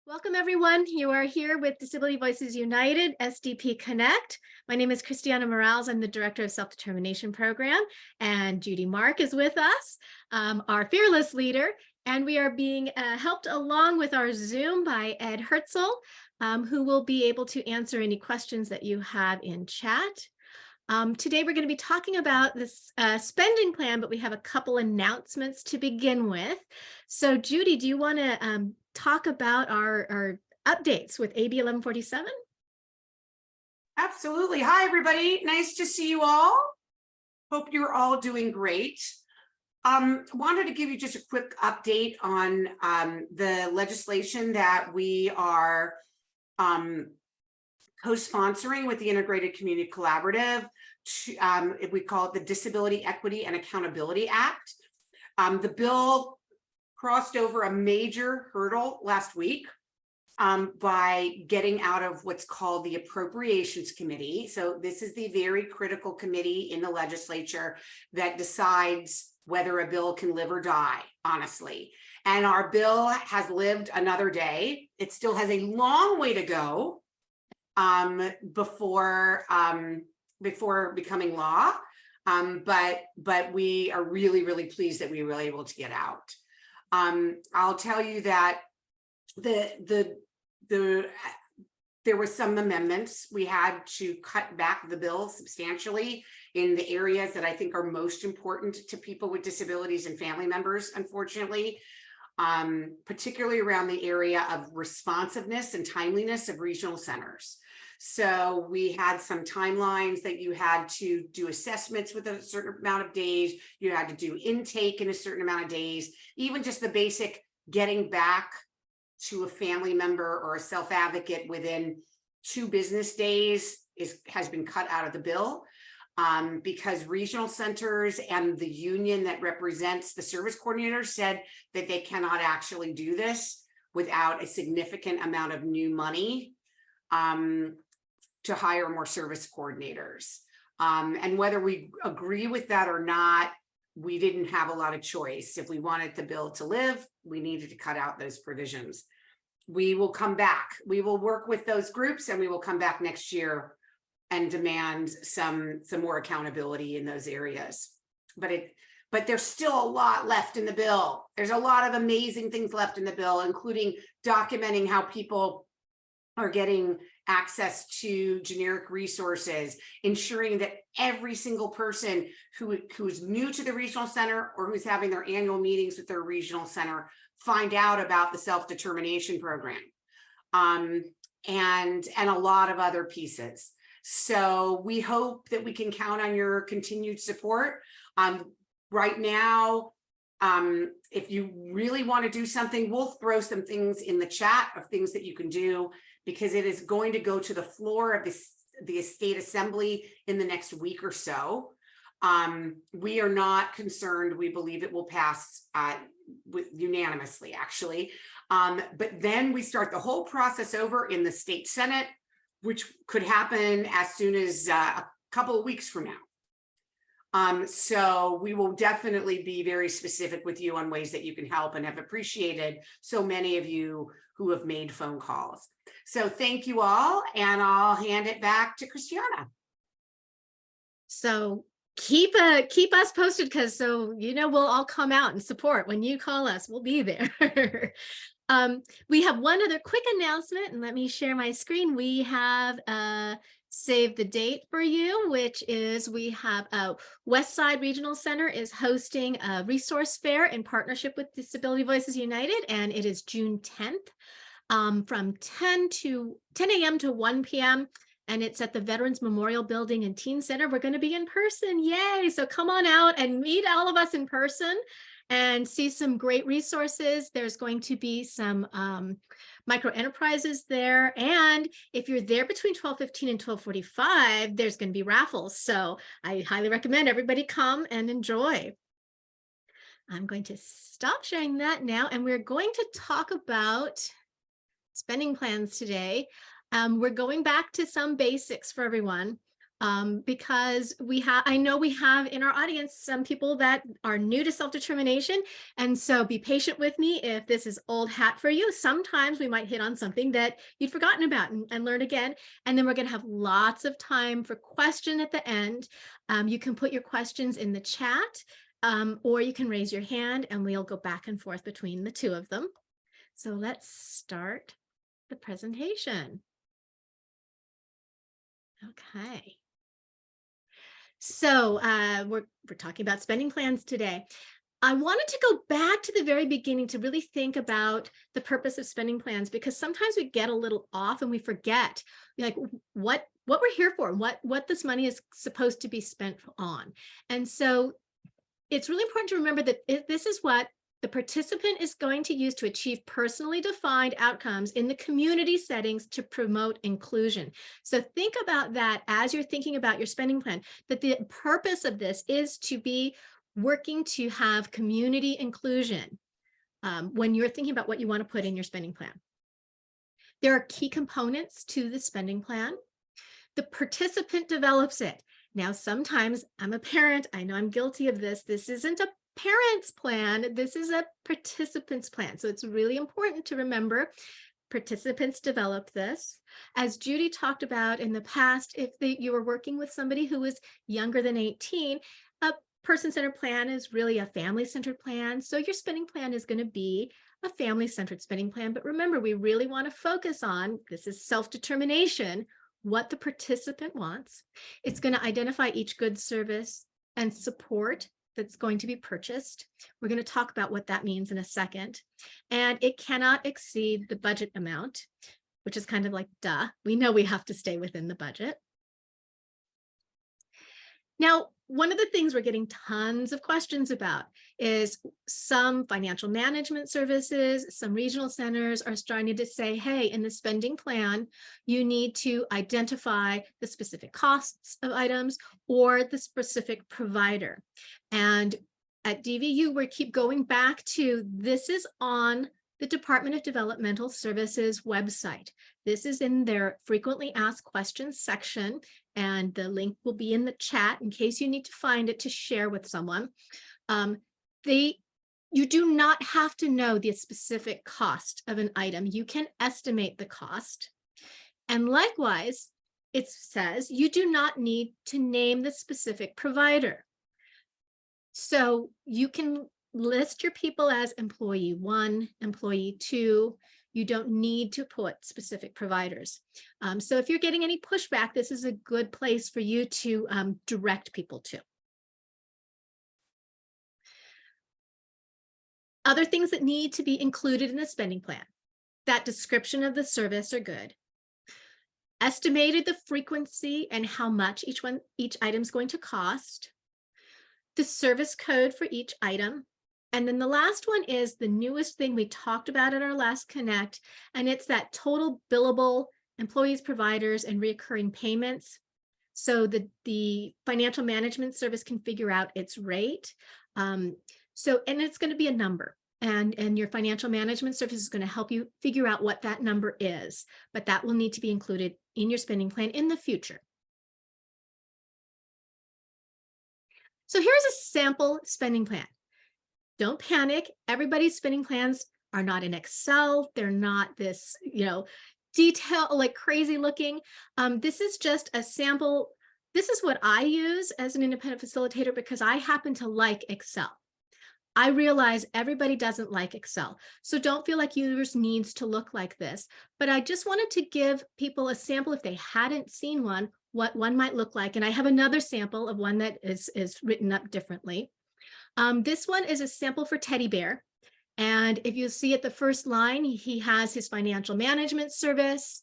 Welcome, everyone. You are here with Disability Voices United, SDP Connect. My name is Christiana Morales. I'm the Director of Self-Determination Program, and Judy Mark is with us, our fearless leader, and we are being helped along with our Zoom by Ed Herzl, who will be able to answer any questions that you have in chat. Today, we're going to be talking about this spending plan, but we have a couple announcements to begin with. So, Judy, do you want to talk about our updates with AB 1147? Absolutely. Hi, everybody. Nice to see you all. Hope you're all doing great. Wanted to give you just a quick update on the legislation that we are co-sponsoring with the Integrated Community Collaborative. We call it the Disability Equity and Accountability Act. The bill crossed over a major hurdle last week by getting out of what's called the Appropriations Committee. So this is the very critical committee in the legislature that decides whether a bill can live or die, honestly. And our bill has lived another day. It still has a long way to go before becoming law. But we are really, really pleased that we were able to get out. I'll tell you that there were some amendments. We had to cut back the bill substantially in the areas that I think are most important to people with disabilities and family members, unfortunately, particularly around the area of responsiveness and timeliness of regional centers. So we had some timelines that you had to do assessments within a certain amount of days. You had to do intake in a certain amount of days. Even just the basic getting back to a family member or a self-advocate within 2 business days has been cut out of the bill because regional centers and the union that represents the service coordinators said that they cannot actually do this without a significant amount of new money to hire more service coordinators. And whether we agree with that or not, we didn't have a lot of choice. If we wanted the bill to live, we needed to cut out those provisions. We will come back. We will work with those groups and we will come back next year and demand some more accountability in those areas. But there's still a lot left in the bill. There's a lot of amazing things left in the bill, including documenting how people are getting access to generic resources, ensuring that every single person who's new to the regional center or who's having their annual meetings with their regional center find out about the self-determination program, and a lot of other pieces. So we hope that we can count on your continued support. Right now, if you really want to do something, we'll throw some things in the chat of things that you can do, because it is going to go to the floor of the state assembly in the next week or so. We are not concerned. We believe it will pass unanimously, actually. But then we start the whole process over in the state Senate, which could happen as soon as a couple of weeks from now. So we will definitely be very specific with you on ways that you can help, and have appreciated so many of you who have made phone calls. So thank you all, and I'll hand it back to Christiana. So keep us posted, because we'll all come out and support when you call us. We'll be there. We have one other quick announcement, and let me share my screen. We have save the date for you, which is we have Westside Regional Center is hosting a resource fair in partnership with Disability Voices United, and it is June 10th from 10 a.m. to 1 p.m. and it's at the Veterans Memorial Building and Teen Center. We're going to be in person. Yay! So come on out and meet all of us in person and see some great resources. There's going to be some micro enterprises there. And if you're there between 12:15 and 12:45, there's going to be raffles. So I highly recommend everybody come and enjoy. I'm going to stop sharing that now. And we're going to talk about spending plans today. We're going back to some basics for everyone. because I know we have in our audience some people that are new to self-determination. And so be patient with me if this is old hat for you. Sometimes we might hit on something that you'd forgotten about and learn again. And then we're going to have lots of time for question at the end. You can put your questions in the chat, or you can raise your hand and we'll go back and forth between the two of them. So let's start the presentation. Okay. So we're talking about spending plans today. I wanted to go back to the very beginning to really think about the purpose of spending plans, because sometimes we get a little off and we forget like what we're here for, what this money is supposed to be spent on. And so it's really important to remember that this is what the participant is going to use to achieve personally defined outcomes in the community settings to promote inclusion. So think about that as you're thinking about your spending plan, that the purpose of this is to be working to have community inclusion when you're thinking about what you want to put in your spending plan. There are key components to the spending plan. The participant develops it. Now, sometimes I'm a parent. I know I'm guilty of this. This isn't a parent's plan. This is a participant's plan. So it's really important to remember participants develop this. As Judy talked about in the past, if you were working with somebody who was younger than 18, a person-centered plan is really a family-centered plan. So your spending plan is going to be a family-centered spending plan. But remember, we really want to focus on, this is self-determination, what the participant wants. It's going to identify each good, service, and support that's going to be purchased. We're going to talk about what that means in a second. And it cannot exceed the budget amount, which is kind of like, duh, we know we have to stay within the budget. Now, one of the things we're getting tons of questions about is some financial management services, some regional centers are starting to say, hey, in the spending plan, you need to identify the specific costs of items or the specific provider. And at DVU, we keep going back to, this is on the Department of Developmental Services website. This is in their frequently asked questions section, and the link will be in the chat in case you need to find it to share with someone. You do not have to know the specific cost of an item. You can estimate the cost. And likewise, it says you do not need to name the specific provider. So you can list your people as employee 1, employee 2. You don't need to put specific providers. So if you're getting any pushback, this is a good place for you to direct people to. Other things that need to be included in the spending plan. That description of the service are good. Estimated the frequency and how much each item is going to cost. The service code for each item. And then the last one is the newest thing we talked about at our last Connect, and it's that total billable employees, providers, and recurring payments. So the financial management service can figure out its rate. And it's going to be a number, and your financial management service is going to help you figure out what that number is, but that will need to be included in your spending plan in the future. So here's a sample spending plan. Don't panic. Everybody's spending plans are not in Excel. They're not this, detail, like crazy looking. This is just a sample. This is what I use as an independent facilitator because I happen to like Excel. I realize everybody doesn't like Excel, so don't feel like yours needs to look like this. But I just wanted to give people a sample if they hadn't seen one, what one might look like. And I have another sample of one that is written up differently. This one is a sample for Teddy Bear. And if you see at the first line, he has his financial management service.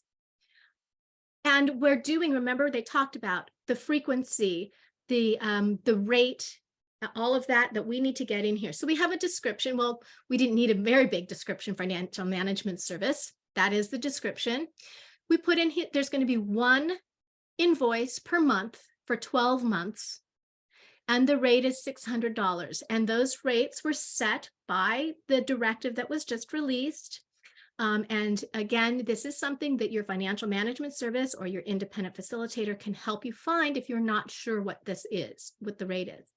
And we're doing, remember, they talked about the frequency, the rate, all of that we need to get in here. So we have a description. Well, we didn't need a very big description, financial management service. That is the description. We put in here, there's going to be one invoice per month for 12 months. And the rate is $600. And those rates were set by the directive that was just released. And again, this is something that your financial management service or your independent facilitator can help you find if you're not sure what this is, what the rate is.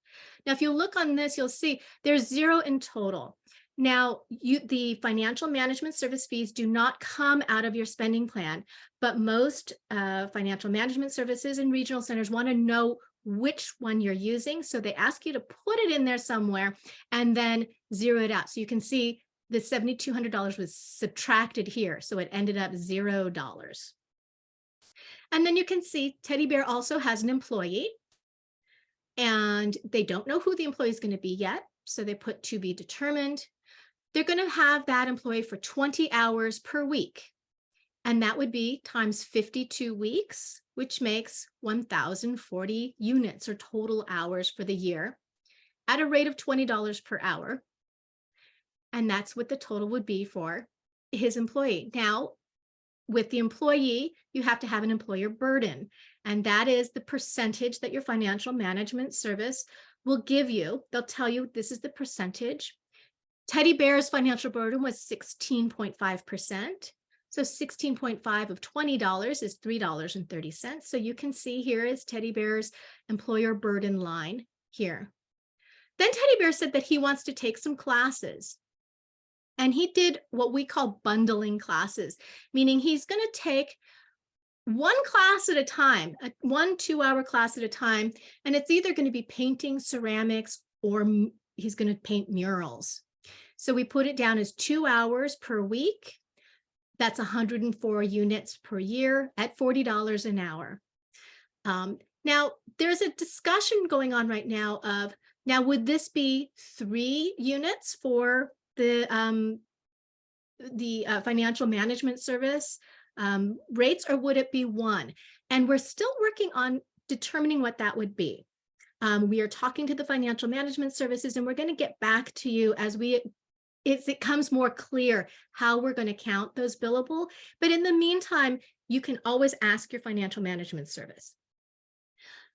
Now, if you look on this, you'll see there's 0 in total. Now, the financial management service fees do not come out of your spending plan, but most financial management services and regional centers want to know which one you're using. So they ask you to put it in there somewhere and then zero it out. So you can see the $7,200 was subtracted here. So it ended up $0. And then you can see Teddy Bear also has an employee, and they don't know who the employee is going to be yet. So they put to be determined. They're going to have that employee for 20 hours per week. And that would be times 52 weeks, which makes 1,040 units or total hours for the year at a rate of $20 per hour. And that's what the total would be for his employee. Now, with the employee, you have to have an employer burden, and that is the percentage that your financial management service will give you. They'll tell you this is the percentage. Teddy Bear's financial burden was 16.5%. So 16.5 of $20 is $3.30. So you can see here is Teddy Bear's employer burden line here. Then Teddy Bear said that he wants to take some classes. And he did what we call bundling classes, meaning he's going to take one class at a time, a 1 2-hour class at a time. And it's either going to be painting ceramics or he's going to paint murals. So we put it down as 2 hours per week. That's 104 units per year at $40 an hour. Now, there's a discussion going on right now of, now, would this be 3 units for the financial management service rates, or would it be 1? And we're still working on determining what that would be. We are talking to the financial management services, and we're going to get back to you as it comes more clear how we're going to count those billable. But in the meantime, you can always ask your financial management service.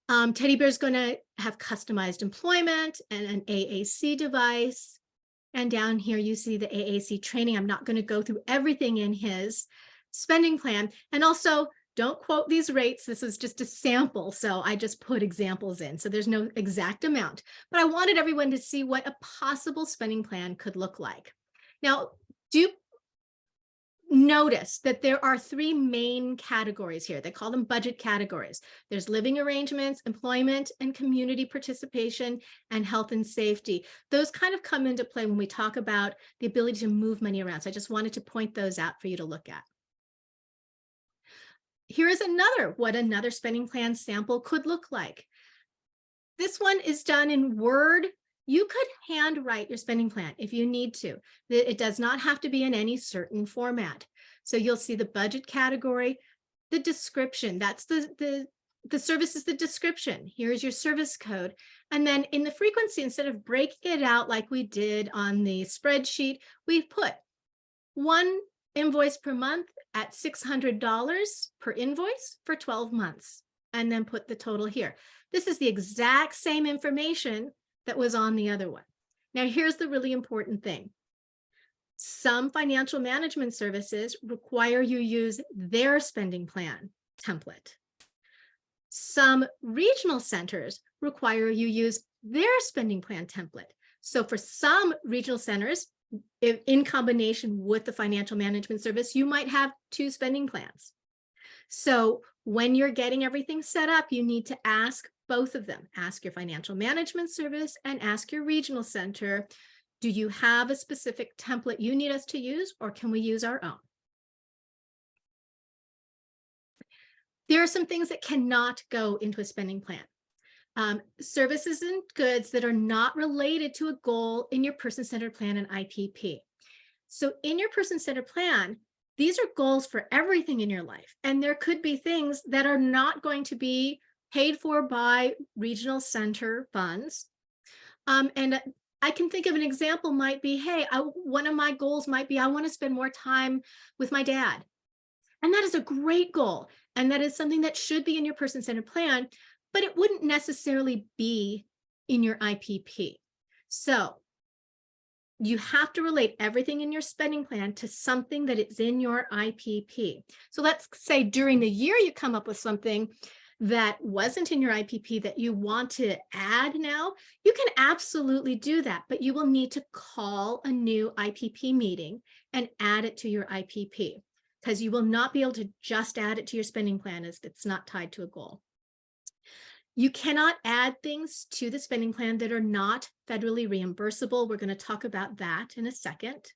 Teddy Bear's going to have customized employment and an AAC device. And down here, you see the AAC training. I'm not going to go through everything in his spending plan. And also, don't quote these rates. This is just a sample. So I just put examples in. So there's no exact amount. But I wanted everyone to see what a possible spending plan could look like. Now, do notice that there are 3 main categories here. They call them budget categories. There's living arrangements, employment and community participation, and health and safety. Those kind of come into play when we talk about the ability to move money around. So I just wanted to point those out for you to look at. Here is what another spending plan sample could look like. This one is done in Word. You could handwrite your spending plan if you need to. It does not have to be in any certain format. So you'll see the budget category, the description. That's the service is the description. Here's your service code. And then in the frequency, instead of breaking it out like we did on the spreadsheet, we've put 1 invoice per month at $600 per invoice for 12 months, and then put the total here. This is the exact same information that was on the other one. Now, here's the really important thing. Some financial management services require you use their spending plan template. Some regional centers require you use their spending plan template. So for some regional centers, in combination with the financial management service, you might have 2 spending plans. So when you're getting everything set up, you need to ask both of them. Ask your financial management service and ask your regional center, do you have a specific template you need us to use, or can we use our own? There are some things that cannot go into a spending plan. Services and goods that are not related to a goal in your person-centered plan and IPP. So in your person-centered plan, these are goals for everything in your life. And there could be things that are not going to be paid for by regional center funds. And I can think of an example might be, hey, one of my goals might be, I want to spend more time with my dad. And that is a great goal. And that is something that should be in your person-centered plan, but it wouldn't necessarily be in your IPP. So you have to relate everything in your spending plan to something that is in your IPP. So let's say during the year you come up with something that wasn't in your IPP that you want to add now, you can absolutely do that, but you will need to call a new IPP meeting and add it to your IPP, because you will not be able to just add it to your spending plan if it's not tied to a goal. You cannot add things to the spending plan that are not federally reimbursable. We're going to talk about that in a second.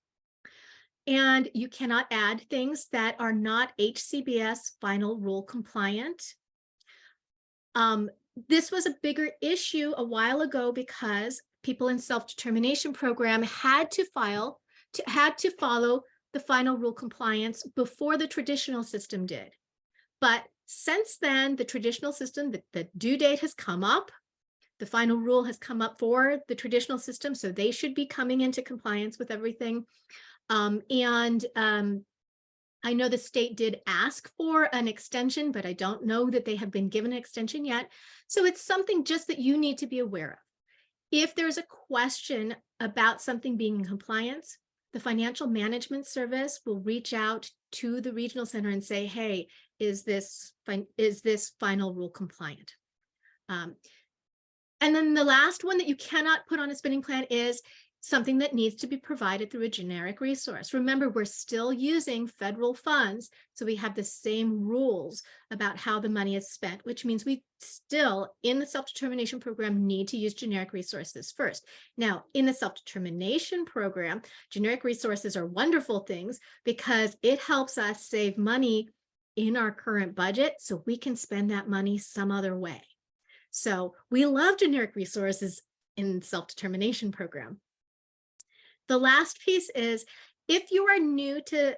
And you cannot add things that are not HCBS final rule compliant. This was a bigger issue a while ago because people in self-determination program had to follow the final rule compliance before the traditional system did. But since then, the traditional system, the due date has come up. The final rule has come up for the traditional system, so they should be coming into compliance with everything. I know the state did ask for an extension, but I don't know that they have been given an extension yet. So it's something just that you need to be aware of. If there's a question about something being in compliance, the Financial Management Service will reach out to the regional center and say, hey, is this final rule compliant? And then the last one that you cannot put on a spending plan is something that needs to be provided through a generic resource. Remember, we're still using federal funds, so we have the same rules about how the money is spent, which means we still, in the self-determination program, need to use generic resources first. Now, in the self-determination program, generic resources are wonderful things because it helps us save money in our current budget so we can spend that money some other way. So we love generic resources in self-determination program. The last piece is, if you are new to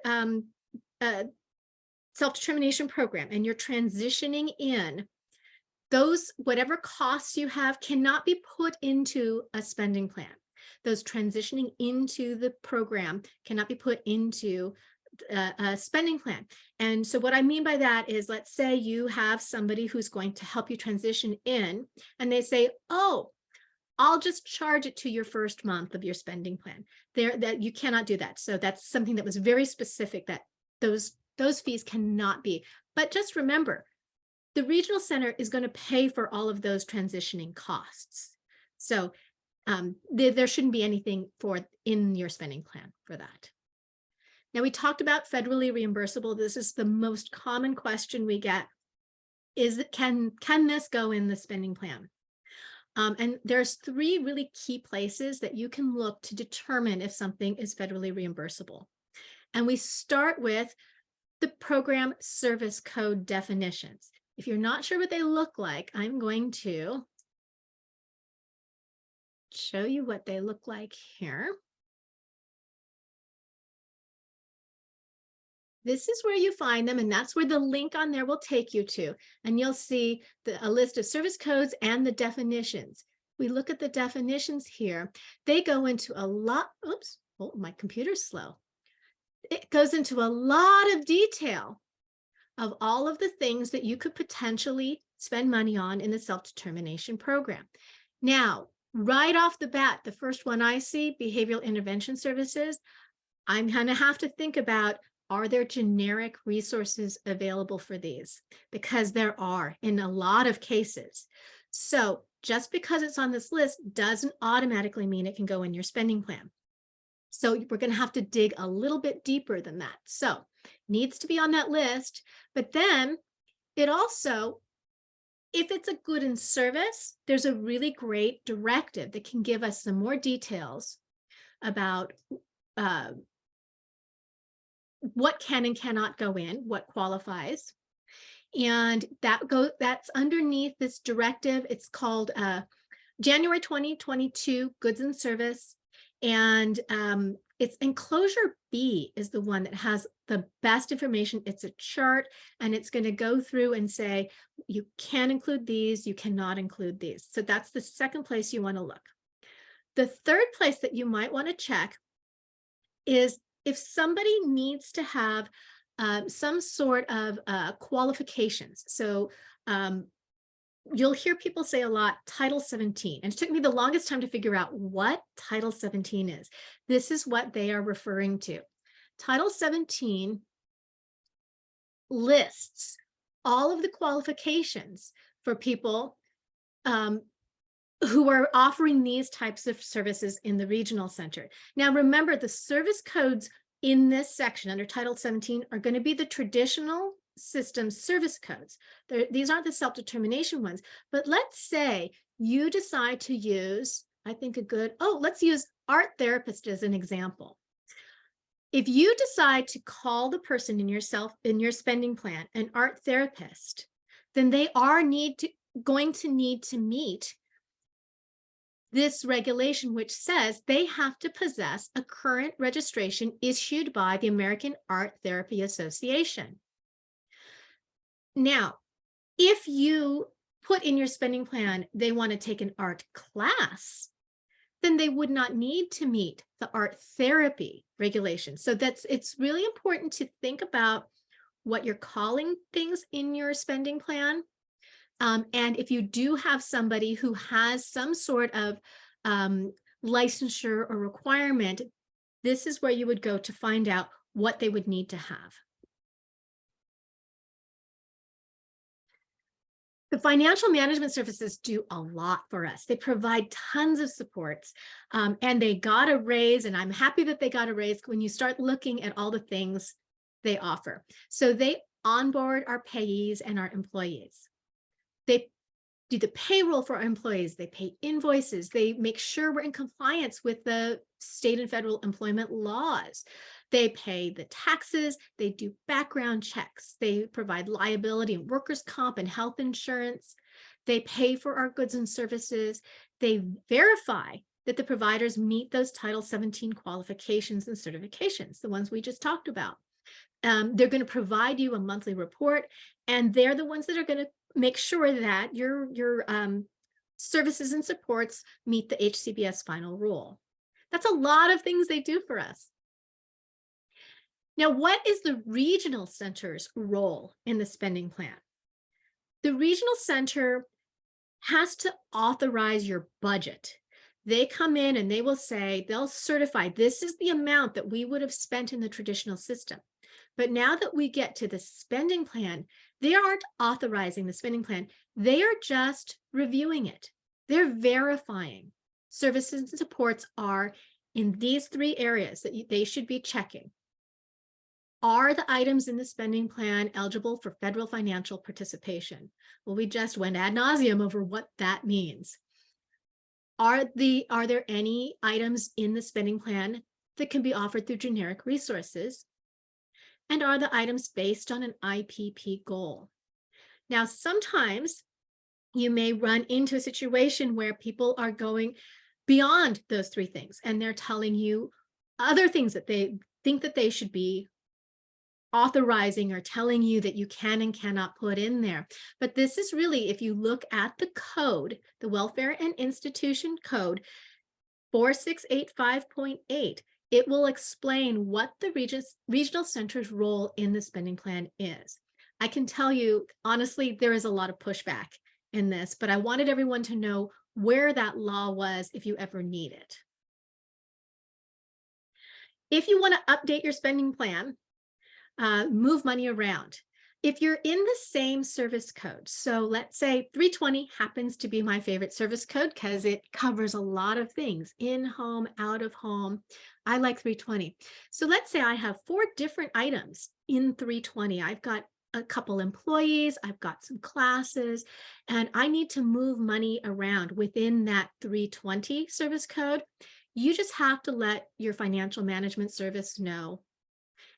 self-determination program and you're transitioning in, those whatever costs you have cannot be put into a spending plan. Those transitioning into the program cannot be put into a spending plan. And so what I mean by that is, let's say you have somebody who's going to help you transition in, and they say, oh, I'll just charge it to your first month of your spending plan. That you cannot do that. So that's something that was very specific, that those fees cannot be. But just remember, the regional center is going to pay for all of those transitioning costs. So there shouldn't be anything in your spending plan for that. Now, we talked about federally reimbursable. This is the most common question we get, is can this go in the spending plan? And there's 3 really key places that you can look to determine if something is federally reimbursable. And we start with the program service code definitions. If you're not sure what they look like, I'm going to show you what they look like here. This is where you find them, and that's where the link on there will take you to. And you'll see a list of service codes and the definitions. We look at the definitions here. They go into a lot, oops, oh, my computer's slow. It goes into a lot of detail of all of the things that you could potentially spend money on in the self-determination program. Now, right off the bat, the first one I see, behavioral intervention services, I'm going to have to think about, are there generic resources available for these? Because there are in a lot of cases. So just because it's on this list doesn't automatically mean it can go in your spending plan. So we're going to have to dig a little bit deeper than that. So needs to be on that list, but then it also, if it's a good in service, there's a really great directive that can give us some more details about what can and cannot go in, what qualifies. And that's underneath this directive. It's called January 2022 Goods and Service. And it's enclosure B is the one that has the best information. It's a chart, and it's going to go through and say, you can include these, you cannot include these. So that's the second place you want to look. The third place that you might want to check is if somebody needs to have some sort of qualifications. So you'll hear people say a lot, Title 17, and it took me the longest time to figure out what Title 17 is. This is what they are referring to. Title 17 lists all of the qualifications for people who are offering these types of services in the regional center. Now, remember, the service codes in this section under Title 17 are going to be the traditional system service codes. These aren't the self-determination ones, but let's say you decide to use, I think let's use art therapist as an example. If you decide to call the person in your spending plan an art therapist, then they are going to need to meet this regulation, which says they have to possess a current registration issued by the American Art Therapy Association. Now, if you put in your spending plan, they want to take an art class, then they would not need to meet the art therapy regulations. So it's really important to think about what you're calling things in your spending plan. And if you do have somebody who has some sort of licensure or requirement, this is where you would go to find out what they would need to have. The financial management services do a lot for us. They provide tons of supports, and they got a raise, and I'm happy that they got a raise when you start looking at all the things they offer. So they onboard our payees and our employees. They do the payroll for our employees. They pay invoices. They make sure we're in compliance with the state and federal employment laws. They pay the taxes. They do background checks. They provide liability and workers' comp and health insurance. They pay for our goods and services. They verify that the providers meet those Title 17 qualifications and certifications, the ones we just talked about. They're going to provide you a monthly report, and they're the ones that are going to make sure that your services and supports meet the HCBS final rule. That's a lot of things they do for us. Now, what is the regional center's role in the spending plan? The regional center has to authorize your budget. They come in and they will say, they'll certify this is the amount that we would have spent in the traditional system. But now that we get to the spending plan, they aren't authorizing the spending plan. They are just reviewing it. They're verifying services and supports are in these three areas that they should be checking. Are the items in the spending plan eligible for federal financial participation? Well, we just went ad nauseum over what that means. Are there any items in the spending plan that can be offered through generic resources? And are the items based on an IPP goal? Now, sometimes you may run into a situation where people are going beyond those three things, and they're telling you other things that they think that they should be authorizing or telling you that you can and cannot put in there. But this is really, if you look at the code, the Welfare and Institution Code 4685.8, it will explain what the regional center's role in the spending plan is. I can tell you, honestly, there is a lot of pushback in this, but I wanted everyone to know where that law was if you ever need it. If you want to update your spending plan, move money around. If you're in the same service code, so let's say 320 happens to be my favorite service code because it covers a lot of things, in home, out of home. I like 320. So let's say I have 4 different items in 320. I've got a couple employees, I've got some classes, and I need to move money around within that 320 service code. You just have to let your financial management service know.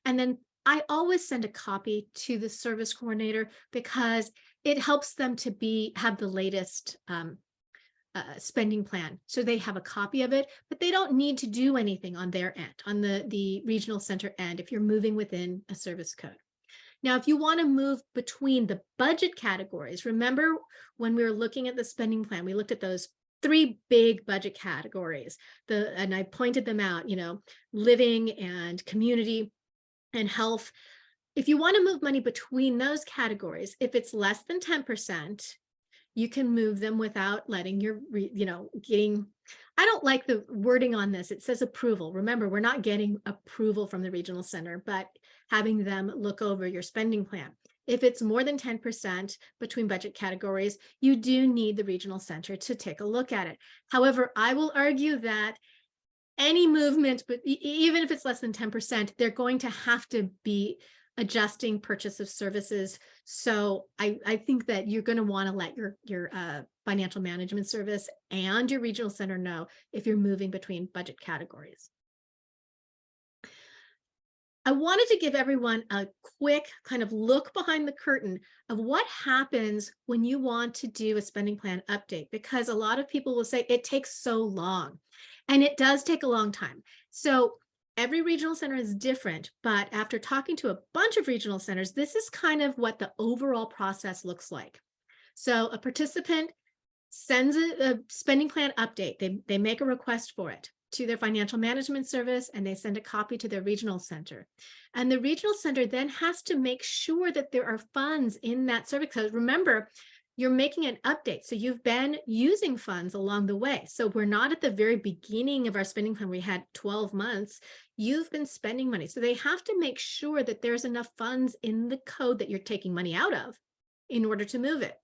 And then I always send a copy to the service coordinator because it helps them to have the latest spending plan. So they have a copy of it, but they don't need to do anything on their end, on the regional center end, if you're moving within a service code. Now, if you want to move between the budget categories, remember when we were looking at the spending plan, we looked at those 3 big budget categories, and I pointed them out, living and community and health. If you want to move money between those categories, if it's less than 10%, you can move them without letting your, getting, I don't like the wording on this. It says approval. Remember, we're not getting approval from the regional center, but having them look over your spending plan. If it's more than 10% between budget categories, you do need the regional center to take a look at it. However, I will argue that any movement, but even if it's less than 10%, they're going to have to be adjusting purchase of services. So I think that you're going to want to let your financial management service and your regional center know if you're moving between budget categories. I wanted to give everyone a quick kind of look behind the curtain of what happens when you want to do a spending plan update, because a lot of people will say it takes so long, and it does take a long time. So every regional center is different, but after talking to a bunch of regional centers, this is kind of what the overall process looks like. So a participant sends a spending plan update. They make a request for it to their financial management service, and they send a copy to their regional center. And the regional center then has to make sure that there are funds in that service. Because remember, you're making an update. So you've been using funds along the way. So we're not at the very beginning of our spending plan. We had 12 months. You've been spending money. So they have to make sure that there's enough funds in the code that you're taking money out of in order to move it.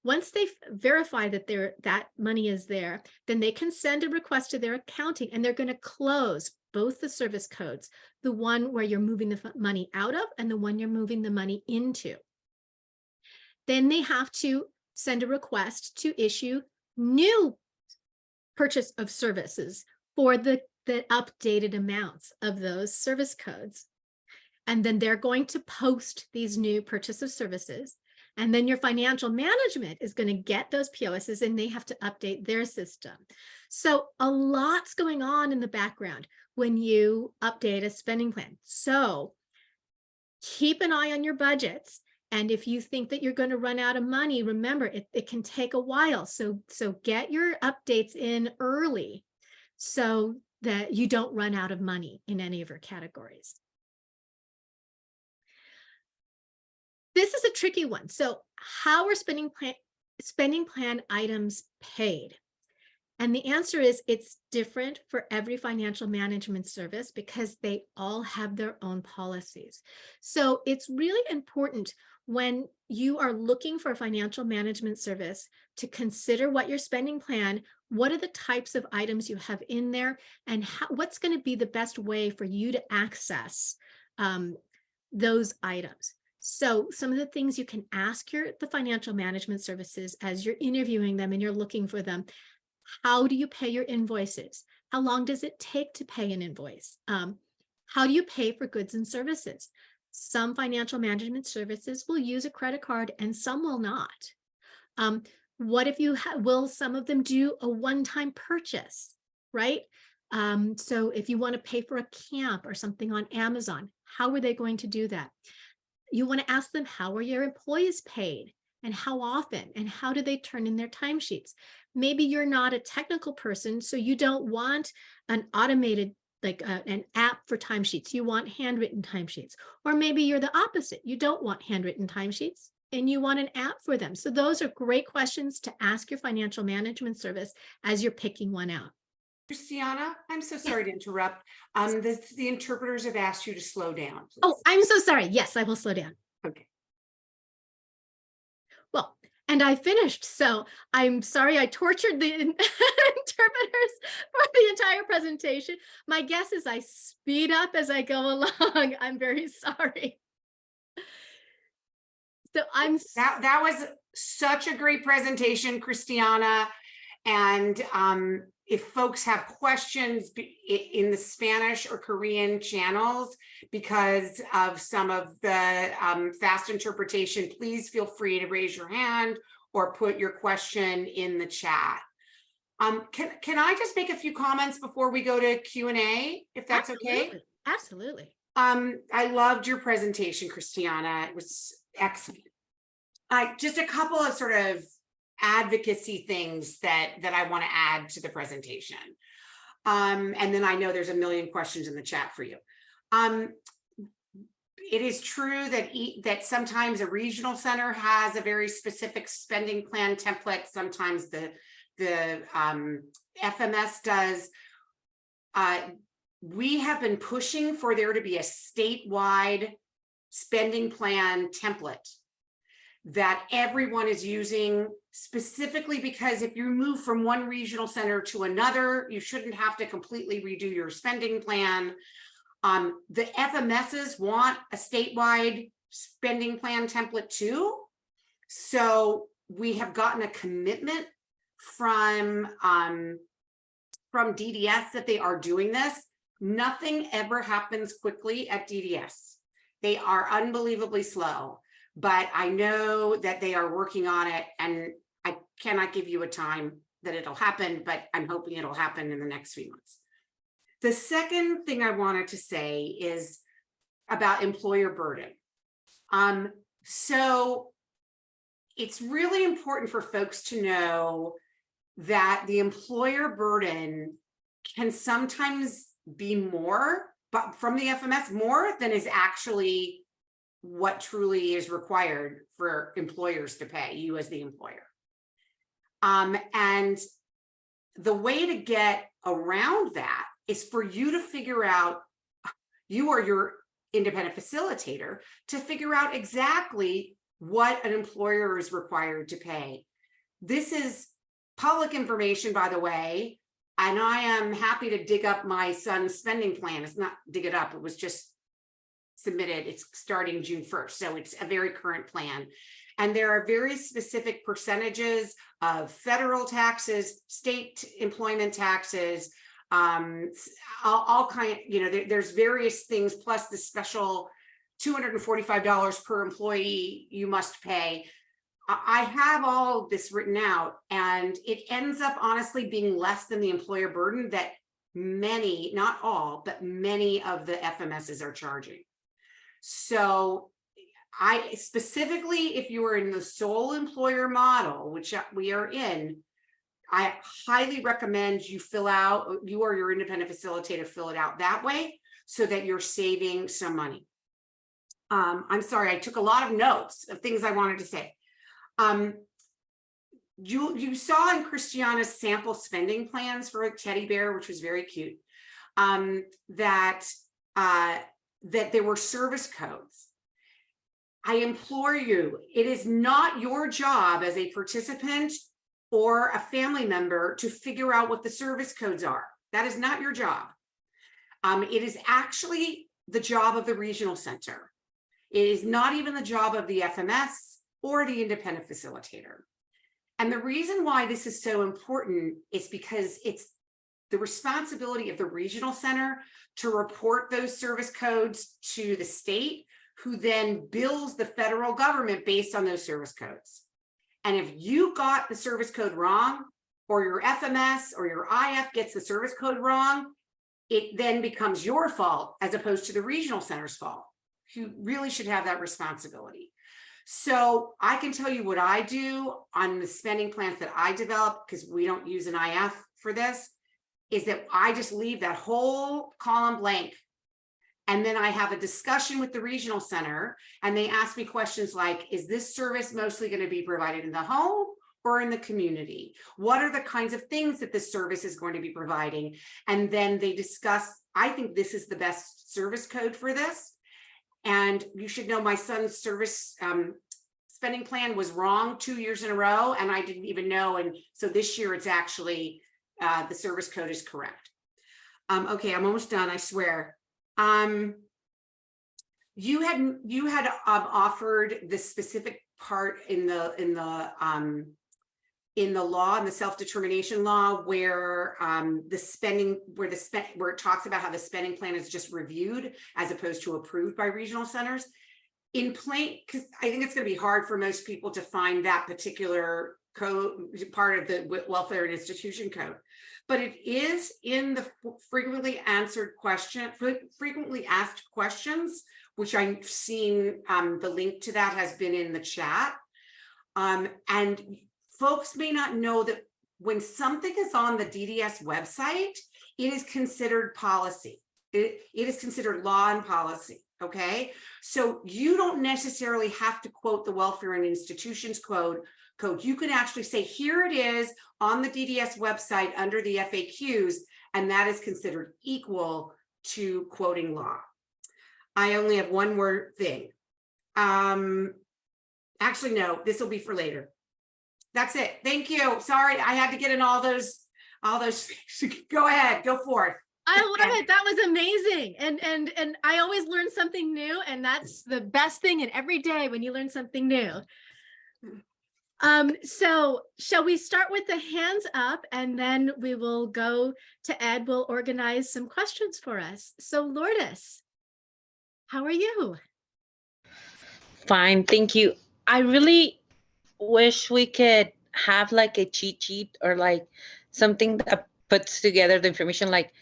Once they verify that that money is there, then they can send a request to their accounting, and they're going to close both the service codes, the one where you're moving the money out of and the one you're moving the money into. Then they have to send a request to issue new purchase of services for the updated amounts of those service codes. And then they're going to post these new purchase of services. And then your financial management is going to get those POSs, and they have to update their system. So a lot's going on in the background when you update a spending plan. So keep an eye on your budgets. And if you think that you're going to run out of money, remember, it can take a while. So get your updates in early so that you don't run out of money in any of your categories. This is a tricky one. So how are spending plan items paid? And the answer is it's different for every financial management service because they all have their own policies. So it's really important when you are looking for a financial management service to consider what your spending plan, what are the types of items you have in there, and what's going to be the best way for you to access those items. So some of the things you can ask the financial management services as you're interviewing them and you're looking for them: how do you pay your invoices? How long does it take to pay an invoice? How do you pay for goods and services? Some financial management services will use a credit card and some will not. What if will some of them do a one-time purchase, right? So if you want to pay for a camp or something on Amazon, how are they going to do that? You want to ask them, how are your employees paid and how often, and how do they turn in their timesheets? Maybe you're not a technical person, so you don't want an automated, like an app for timesheets. You want handwritten timesheets. Or maybe you're the opposite. You don't want handwritten timesheets and you want an app for them. So those are great questions to ask your financial management service as you're picking one out. Christiana, I'm so sorry to interrupt. The interpreters have asked you to slow down. Please. Oh, I'm so sorry. Yes, I will slow down. Okay. Well, and I finished, so I'm sorry I tortured the interpreters for the entire presentation. My guess is I speed up as I go along. I'm very sorry. So that was such a great presentation, Christiana. And if folks have questions in the Spanish or Korean channels because of some of the fast interpretation, please feel free to raise your hand or put your question in the chat. Can I just make a few comments before we go to Q&A, if that's okay? Absolutely. I loved your presentation, Christiana. It was excellent. Just a couple of sort of advocacy things that I want to add to the presentation. And then I know there's a million questions in the chat for you. it is true that that sometimes a regional center has a very specific spending plan template. Sometimes the FMS does. We have been pushing for there to be a statewide spending plan template that everyone is using, specifically because if you move from one regional center to another, you shouldn't have to completely redo your spending plan. The FMSs want a statewide spending plan template too. So we have gotten a commitment from DDS that they are doing this. Nothing ever happens quickly at DDS. They are unbelievably slow, but I know that they are working on it, and I cannot give you a time that it'll happen, but I'm hoping it'll happen in the next few months. The second thing I wanted to say is about employer burden. So it's really important for folks to know that the employer burden can sometimes be more, but from the FMS, more than is actually what truly is required for employers to pay you as the employer. And the way to get around that is for you to figure out, you or your independent facilitator, to figure out exactly what an employer is required to pay. This is public information, by the way, and I am happy to dig up my son's spending plan. It's not dig it up, it was just submitted. It's starting June 1st, so it's a very current plan. And there are very specific percentages of federal taxes, state employment taxes, all kind, there's various things, plus the special $245 per employee you must pay. I have all of this written out, and it ends up honestly being less than the employer burden that many, not all, but many of the FMSs are charging. So I specifically, if you are in the sole employer model, which we are in, I highly recommend you fill out, you or your independent facilitator fill it out that way so that you're saving some money. I'm sorry, I took a lot of notes of things I wanted to say. You saw in Christiana's sample spending plans for a teddy bear, which was very cute, that there were service codes. I implore you, it is not your job as a participant or a family member to figure out what the service codes are. That is not your job. It is actually the job of the regional center. It is not even the job of the FMS or the independent facilitator. And the reason why this is so important is because it's the responsibility of the regional center to report those service codes to the state, who then bills the federal government based on those service codes. And if you got the service code wrong, or your FMS or your IF gets the service code wrong, it then becomes your fault as opposed to the regional center's fault, who really should have that responsibility. So I can tell you what I do on the spending plans that I develop, because we don't use an IF for this, is that I just leave that whole column blank. And then I have a discussion with the regional center, and they ask me questions like, is this service mostly going to be provided in the home or in the community? What are the kinds of things that this service is going to be providing? And then they discuss, I think this is the best service code for this. And you should know my son's service spending plan was wrong 2 years in a row, and I didn't even know. And so this year it's actually, the service code is correct. Okay, I'm almost done, I swear. You had offered this specific part in the law, in the self-determination law, where where it talks about how the spending plan is just reviewed as opposed to approved by regional centers. In plain, because I think it's going to be hard for most people to find that particular code, part of the Welfare and Institution Code, but it is in the frequently asked questions, which I've seen. The link to that has been in the chat, and folks may not know that when something is on the DDS website, it is considered policy. It is considered law and policy. Okay, so you don't necessarily have to quote the Welfare and Institutions Code. You can actually say, here it is on the DDS website under the FAQs, and that is considered equal to quoting law. I only have one more thing. Actually, no, this will be for later. That's it. Thank you. Sorry, I had to get in all those. Go ahead, go for it. I love it. That was amazing. And I always learn something new, and that's the best thing in every day when you learn something new. So shall we start with the hands up, and then we will go to Ed, will organize some questions for us. So Lourdes, how are you? Fine, thank you. I really wish we could have like a cheat sheet or like something that puts together the information. Like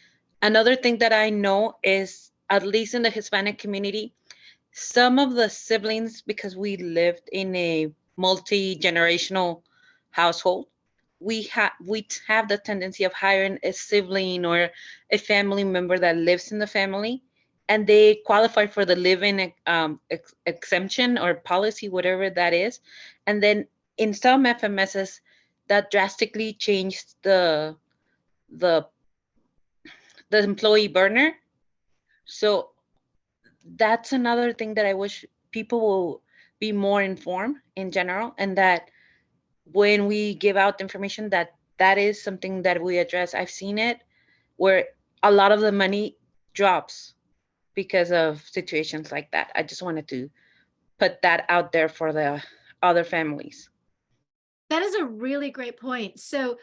another thing that I know is, at least in the Hispanic community, some of the siblings, because we lived in a multi-generational household, we have the tendency of hiring a sibling or a family member that lives in the family, and they qualify for the live-in exemption or policy, whatever that is. And then in some FMSs, that drastically changed the employee burner. So that's another thing that I wish people will be more informed in general, and that when we give out information, that is something that we address. I've seen it where a lot of the money drops because of situations like that. I just wanted to put that out there for the other families. That is a really great point. So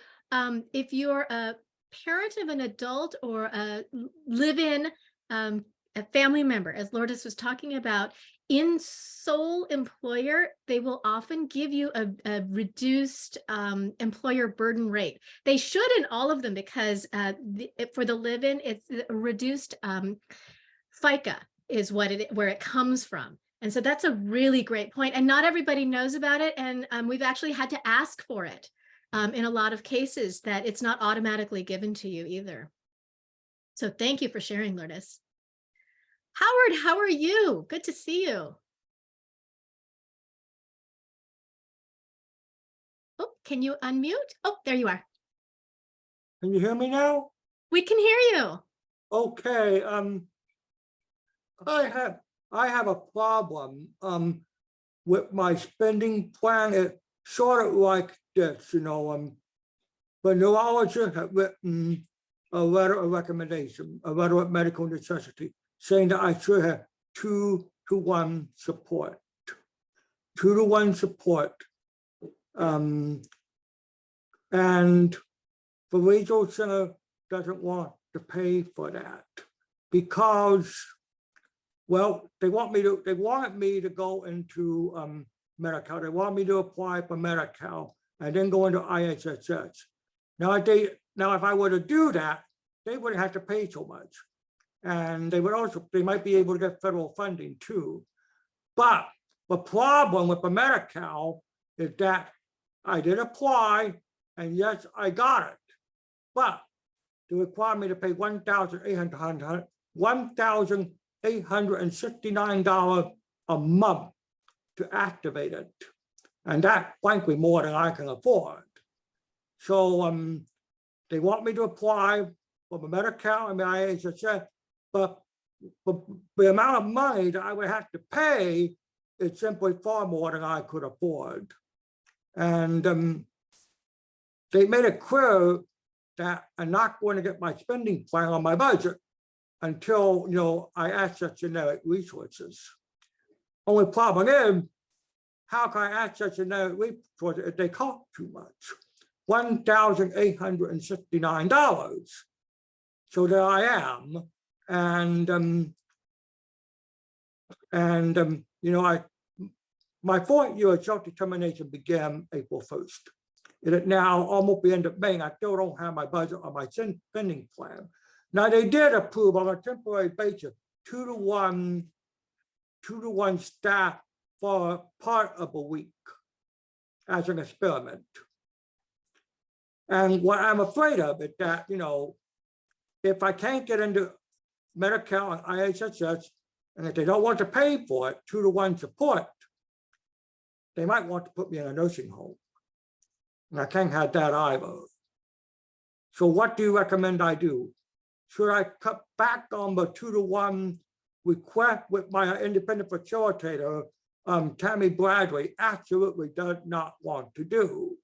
if you're a parent of an adult or a live-in a family member, as Lourdes was talking about, in sole employer, they will often give you a reduced employer burden rate. They should in all of them, because for the live-in, it's a reduced FICA is where it comes from. And so that's a really great point. And not everybody knows about it. And we've actually had to ask for it in a lot of cases, that it's not automatically given to you either. So thank you for sharing, Lourdes. Howard, how are you? Good to see you. Oh, can you unmute? Oh, there you are. Can you hear me now? We can hear you. Okay, I have a problem with my spending plan. It's sort of like this, the neurologist had written a letter of recommendation, a letter of medical necessity, saying that I should have 2-to-1 support. 2-to-1 support. And the Regional Center doesn't want to pay for that because, well, they wanted me to go into Medi-Cal. They want me to apply for Medi-Cal and then go into IHSS. Now, if I were to do that, they wouldn't have to pay so much. And they might be able to get federal funding too. But the problem with the Medi-Cal is that I did apply, and yes, I got it. But they require me to pay $1,869 a month to activate it. And that, frankly, more than I can afford. So they want me to apply for the Medi-Cal and the IHSS, but the amount of money that I would have to pay is simply far more than I could afford. And they made it clear that I'm not going to get my spending plan on my budget until, I access generic resources. Only problem is, how can I access generic resources if they cost too much? $1,869. So there I am. And my 4th year of self-determination began April 1st. It is now almost the end of May. I still don't have my budget or my spending plan. Now they did approve on a temporary basis 2-to-1 staff for part of a week as an experiment. And what I'm afraid of is that, if I can't get into Medi-Cal and IHSS, And if they don't want to pay for it, 2-to-1 support, they might want to put me in a nursing home. And I can't have that either. So what do you recommend I do? Should I cut back on the 2-to-1 request with my independent facilitator, Tammy Bradley, absolutely does not want to do?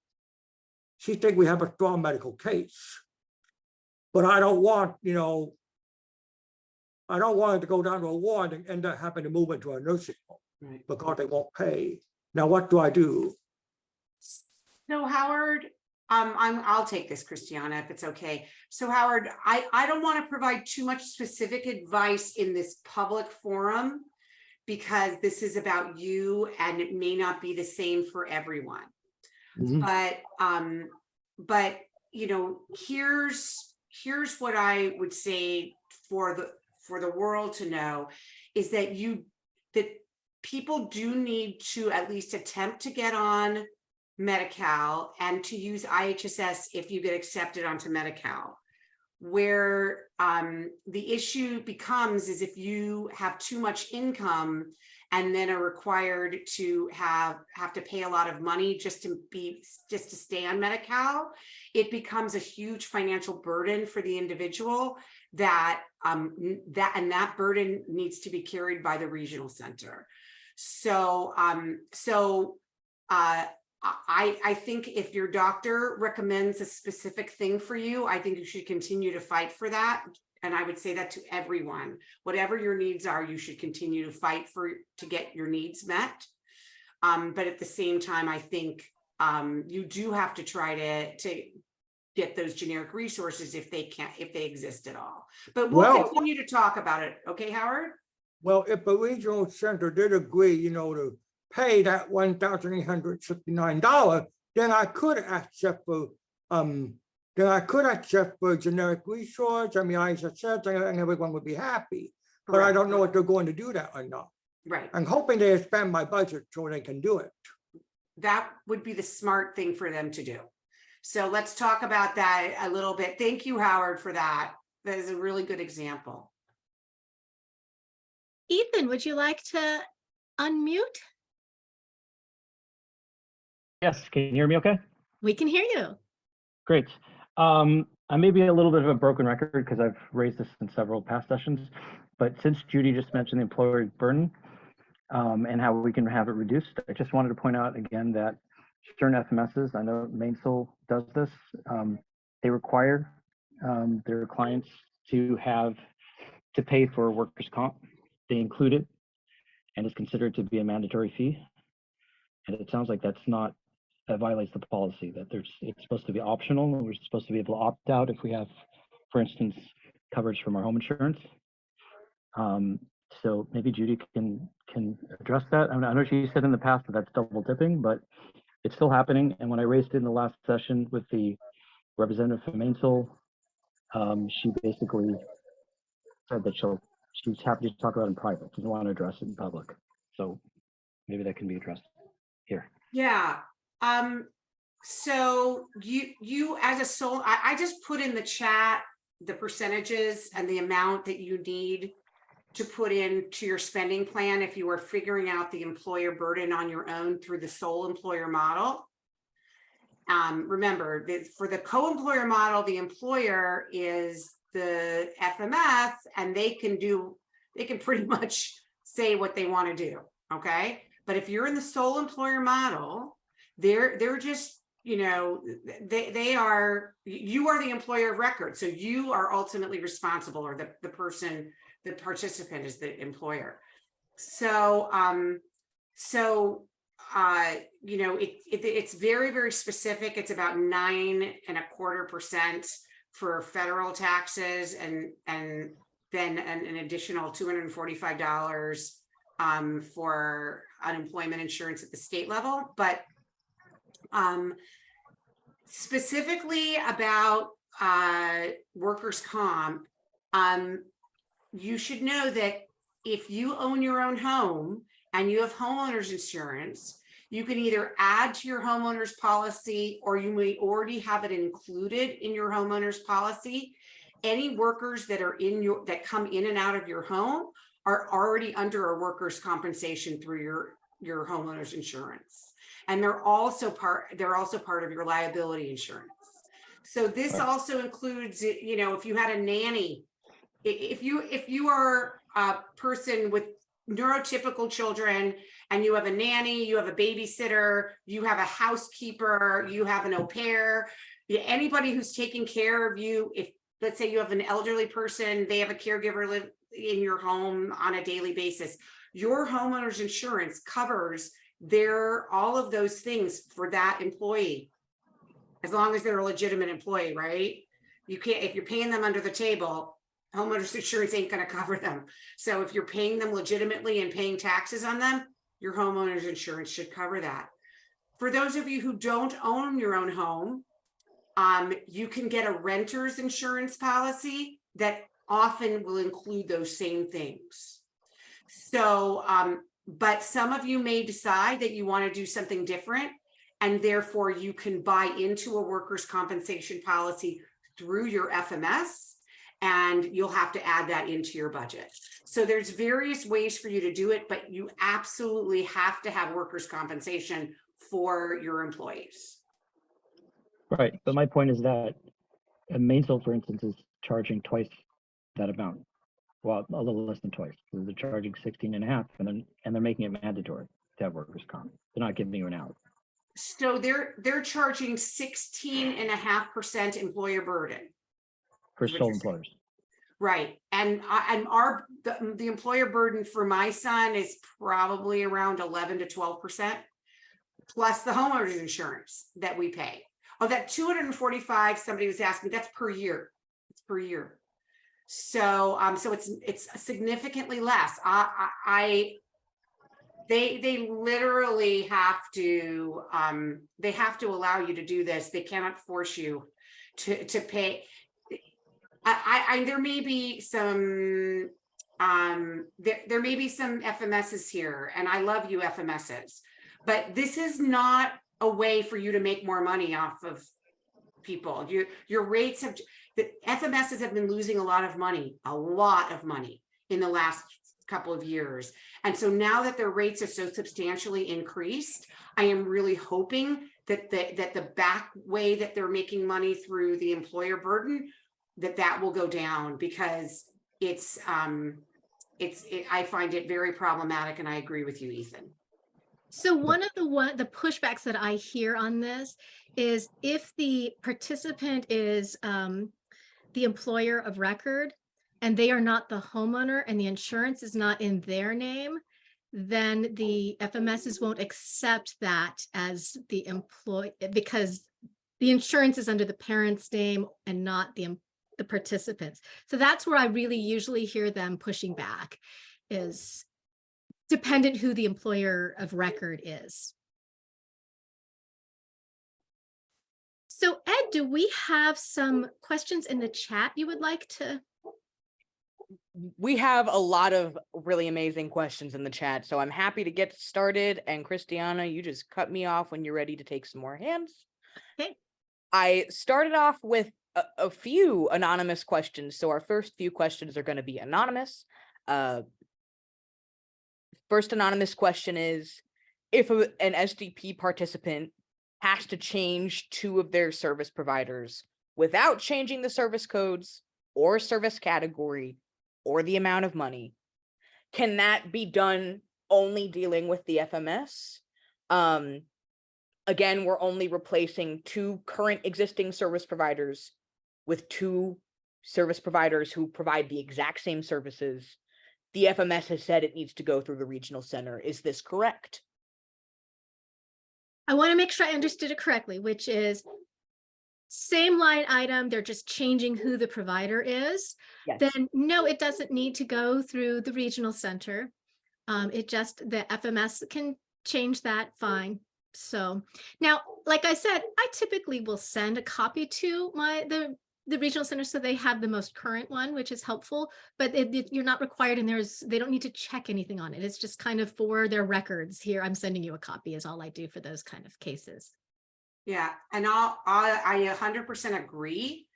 She thinks we have a strong medical case. But I don't want, I don't want it to go down to a ward and end up having to move into a nursing home Right. because they won't pay. Now, what do I do? So Howard, I'll take this, Christiana, if it's okay. So Howard, I don't want to provide too much specific advice in this public forum because this is about you and it may not be the same for everyone. Mhm. But here's what I would say for the world to know is that people do need to at least attempt to get on Medi-Cal and to use IHSS if you get accepted onto Medi-Cal. Where the issue becomes is if you have too much income and then are required to have to pay a lot of money just to stay on Medi-Cal, it becomes a huge financial burden for the individual that burden needs to be carried by the regional center. So I think if your doctor recommends a specific thing for you, I think you should continue to fight for that. And I would say that to everyone, whatever your needs are, you should continue to fight to get your needs met. But at the same time, I think you do have to try to get those generic resources if they exist at all. But we'll continue to talk about it. Okay, Howard? Well, if the regional center did agree, to pay that $1,869, then I could accept for generic resource. I mean, I said, and everyone would be happy. But I don't know if they're going to do that or not. Right. I'm hoping they expand my budget so they can do it. That would be the smart thing for them to do. So let's talk about that a little bit. Thank you, Howard, for that. That is a really good example. Ethan, would you like to unmute? Yes, can you hear me okay? We can hear you. Great. I may be a little bit of a broken record because I've raised this in several past sessions, but since Judy just mentioned the employer burden and how we can have it reduced, I just wanted to point out again that certain FMSs, I know Mainsail does this, they require their clients to pay for workers' comp. They include it and it's considered to be a mandatory fee. And it sounds like that violates the policy, that it's supposed to be optional and we're supposed to be able to opt out if we have, for instance, coverage from our home insurance. So maybe Judy can address that. I mean, I know she said in the past that that's double dipping, but it's still happening. And when I raised it in the last session with the representative from Mainsail, she basically said that she's happy to talk about it in private, doesn't want to address it in public. So maybe that can be addressed here. Yeah. So you as a sole, I just put in the chat the percentages and the amount that you need to put into your spending plan if you are figuring out the employer burden on your own through the sole employer model. Remember that for the co-employer model, the employer is the FMS and they can pretty much say what they want to do. Okay. But if you're in the sole employer model, they're just, you are the employer of record. So you are ultimately responsible, or the participant is the employer. So, it's very, very specific. It's about 9.25% for federal taxes and then an additional $245 for unemployment insurance at the state level. But specifically about workers' comp, you should know that if you own your own home and you have homeowners insurance, you can either add to your homeowner's policy or you may already have it included in your homeowner's policy. Any workers that are that come in and out of your home are already under a workers' compensation through your homeowner's insurance. And they're also part of your liability insurance. So this Right. also includes, you know, if you had a nanny, if you are a person with neurotypical children and you have a nanny, you have a babysitter, you have a housekeeper, you have an au pair, anybody who's taking care of you, if let's say you have an elderly person, they have a caregiver live in your home on a daily basis, your homeowner's insurance covers all of those things for that employee, as long as they're a legitimate employee, right? You can't, if you're paying them under the table, homeowners insurance ain't going to cover them. So if you're paying them legitimately and paying taxes on them, your homeowner's insurance should cover that. For those of you who don't own your own home, you can get a renter's insurance policy that often will include those same things. So, but some of you may decide that you want to do something different, and therefore you can buy into a workers' compensation policy through your FMS, and you'll have to add that into your budget. So there's various ways for you to do it, but you absolutely have to have workers' compensation for your employees. Right, but my point is that Mainsail, for instance, is charging twice that amount. Well, a little less than twice. So they're charging 16.5, and they're making it mandatory to have workers' comp. They're not giving you an out. So they're charging 16.5% employer burden. For Is what sole you're saying. employers. Right, and the employer burden for my son is probably around 11 to 12%, plus the homeowner's insurance that we pay. Oh, that 245, somebody was asking, that's per year. It's per year. So so it's significantly less. They literally have to allow you to do this. They cannot force you to pay. There may be some there may be some FMSs here, and I love you FMSs, but this is not a way for you to make more money off of people. Your rates have, the FMSs have been losing a lot of money in the last couple of years. And so now that their rates are so substantially increased, I am really hoping that the back way that they're making money through the employer burden, that will go down, because I find it very problematic, and I agree with you, Ethan. So one of the pushbacks that I hear on this is if the participant is the employer of record and they are not the homeowner and the insurance is not in their name, then the FMSs won't accept that as the employee, because the insurance is under the parent's name and not the participants. So that's where I really usually hear them pushing back, is dependent who the employer of record is. So Ed, do we have some questions in the chat you would like to? We have a lot of really amazing questions in the chat, so I'm happy to get started. And Christiana, you just cut me off when you're ready to take some more hands. Okay. I started off with a few anonymous questions, so our first few questions are going to be anonymous. First anonymous question is, if an SDP participant has to change two of their service providers without changing the service codes or service category or the amount of money, can that be done only dealing with the FMS? Again, we're only replacing two current existing service providers with two service providers who provide the exact same services. The FMS has said it needs to go through the regional center. Is this correct? I want to make sure I understood it correctly, which is same line item, they're just changing who the provider is. Yes. Then no, it doesn't need to go through the regional center. The FMS can change that, fine. So now, like I said, I typically will send a copy to the regional center so they have the most current one, which is helpful, but you're not required, and they don't need to check anything on it. It's just kind of for their records. Here, I'm sending you a copy is all I do for those kind of cases. Yeah, and I 100% agree.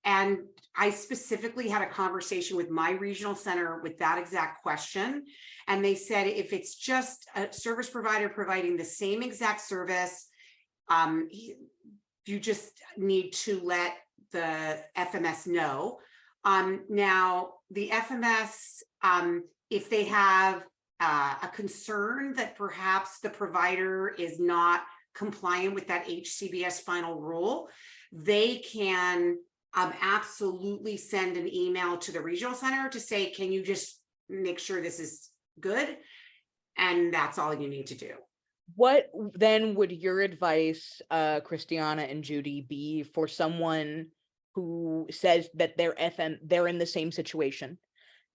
I specifically had a conversation with my regional center with that exact question. And they said, if it's just a service provider providing the same exact service, you just need to let the FMS know. Now the FMS, if they have a concern that perhaps the provider is not compliant with that HCBS final rule, they can absolutely send an email to the regional center to say, can you just make sure this is good? And that's all you need to do. What then would your advice, Christiana and Judy, be for someone who says that they're in the same situation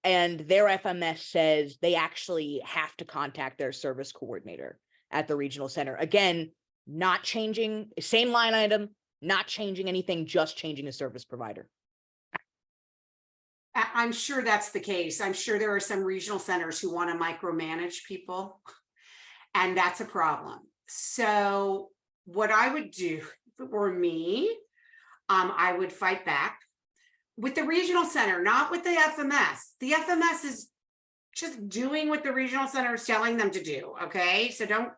and their FMS says they actually have to contact their service coordinator at the regional center? Again, not changing, same line item, not changing anything, just changing a service provider. I'm sure that's the case. I'm sure there are some regional centers who want to micromanage people, and that's a problem. So what I would do if it were me, I would fight back with the regional center, not with the FMS. The FMS is just doing what the regional center is telling them to do. Okay, so don't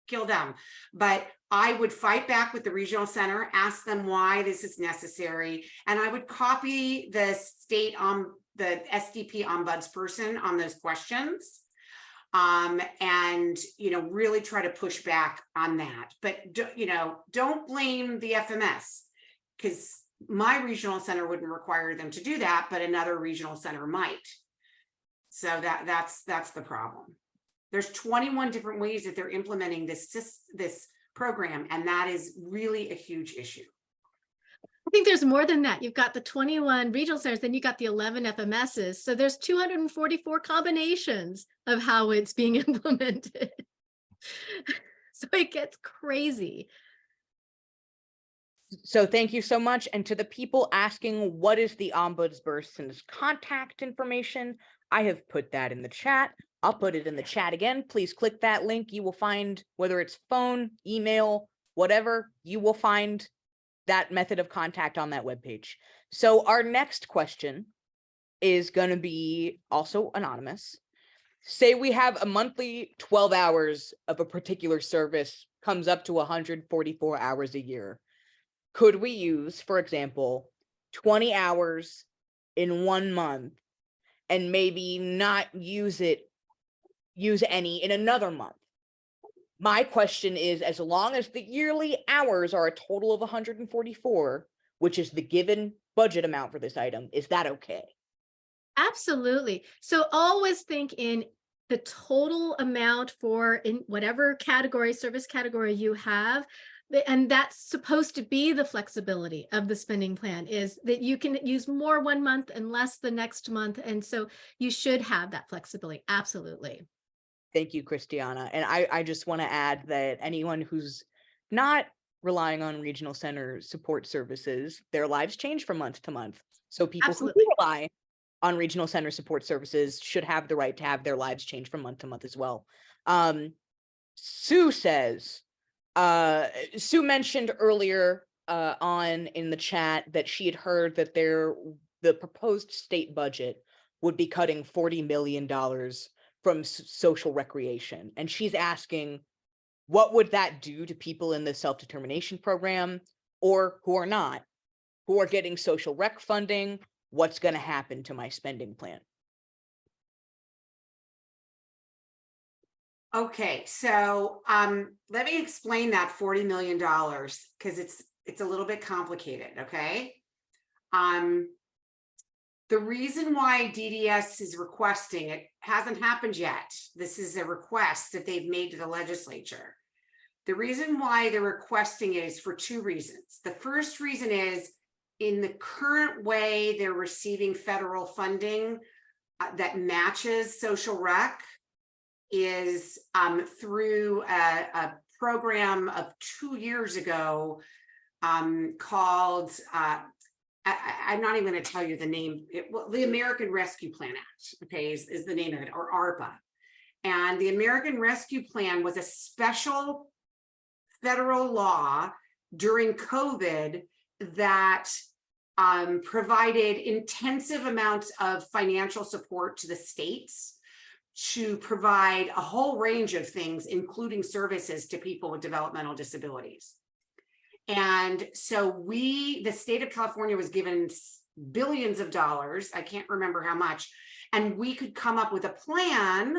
kill them. But I would fight back with the regional center, ask them why this is necessary, and I would copy the state the SDP ombudsperson on those questions, and really try to push back on that. But don't blame the FMS, because my regional center wouldn't require them to do that, but another regional center might. So that's the problem. There's 21 different ways that they're implementing this program, and that is really a huge issue. I think there's more than that. You've got the 21 regional centers, then you got the 11 FMSs. So there's 244 combinations of how it's being implemented. So it gets crazy. So thank you so much. And to the people asking, what is the ombudsperson's contact information? I have put that in the chat. I'll put it in the chat again. Please click that link. You will find, whether it's phone, email, whatever, you will find that method of contact on that webpage. So our next question is going to be also anonymous. Say we have a monthly 12 hours of a particular service comes up to 144 hours a year. Could we use, for example, 20 hours in 1 month and maybe not use any in another month? My question is, as long as the yearly hours are a total of 144, which is the given budget amount for this item, is that okay? Absolutely. So always think in the total amount for in whatever category, service category you have. And that's supposed to be the flexibility of the spending plan, is that you can use more 1 month and less the next month. And so you should have that flexibility. Absolutely. Thank you, Christiana. And I just want to add that anyone who's not relying on regional center support services, their lives change from month to month. So people Absolutely. who do rely on regional center support services should have the right to have their lives change from month to month as well. Sue says, Sue mentioned earlier on in the chat that she had heard that the proposed state budget would be cutting $40 million from social recreation. And she's asking, what would that do to people in the self-determination program, or who are not, who are getting social rec funding? What's going to happen to my spending plan? Okay, so let me explain that $40 million, because it's a little bit complicated. Okay. The reason why DDS is requesting, it hasn't happened yet. This is a request that they've made to the legislature. The reason why they're requesting it is for two reasons. The first reason is, in the current way they're receiving federal funding that matches social rec is through a program of 2 years ago called, I'm not even going to tell you the name, the American Rescue Plan Act, okay, is the name of it, or ARPA. And the American Rescue Plan was a special federal law during COVID that provided intensive amounts of financial support to the states to provide a whole range of things, including services to people with developmental disabilities. And so the state of California was given billions of dollars, I can't remember how much, and we could come up with a plan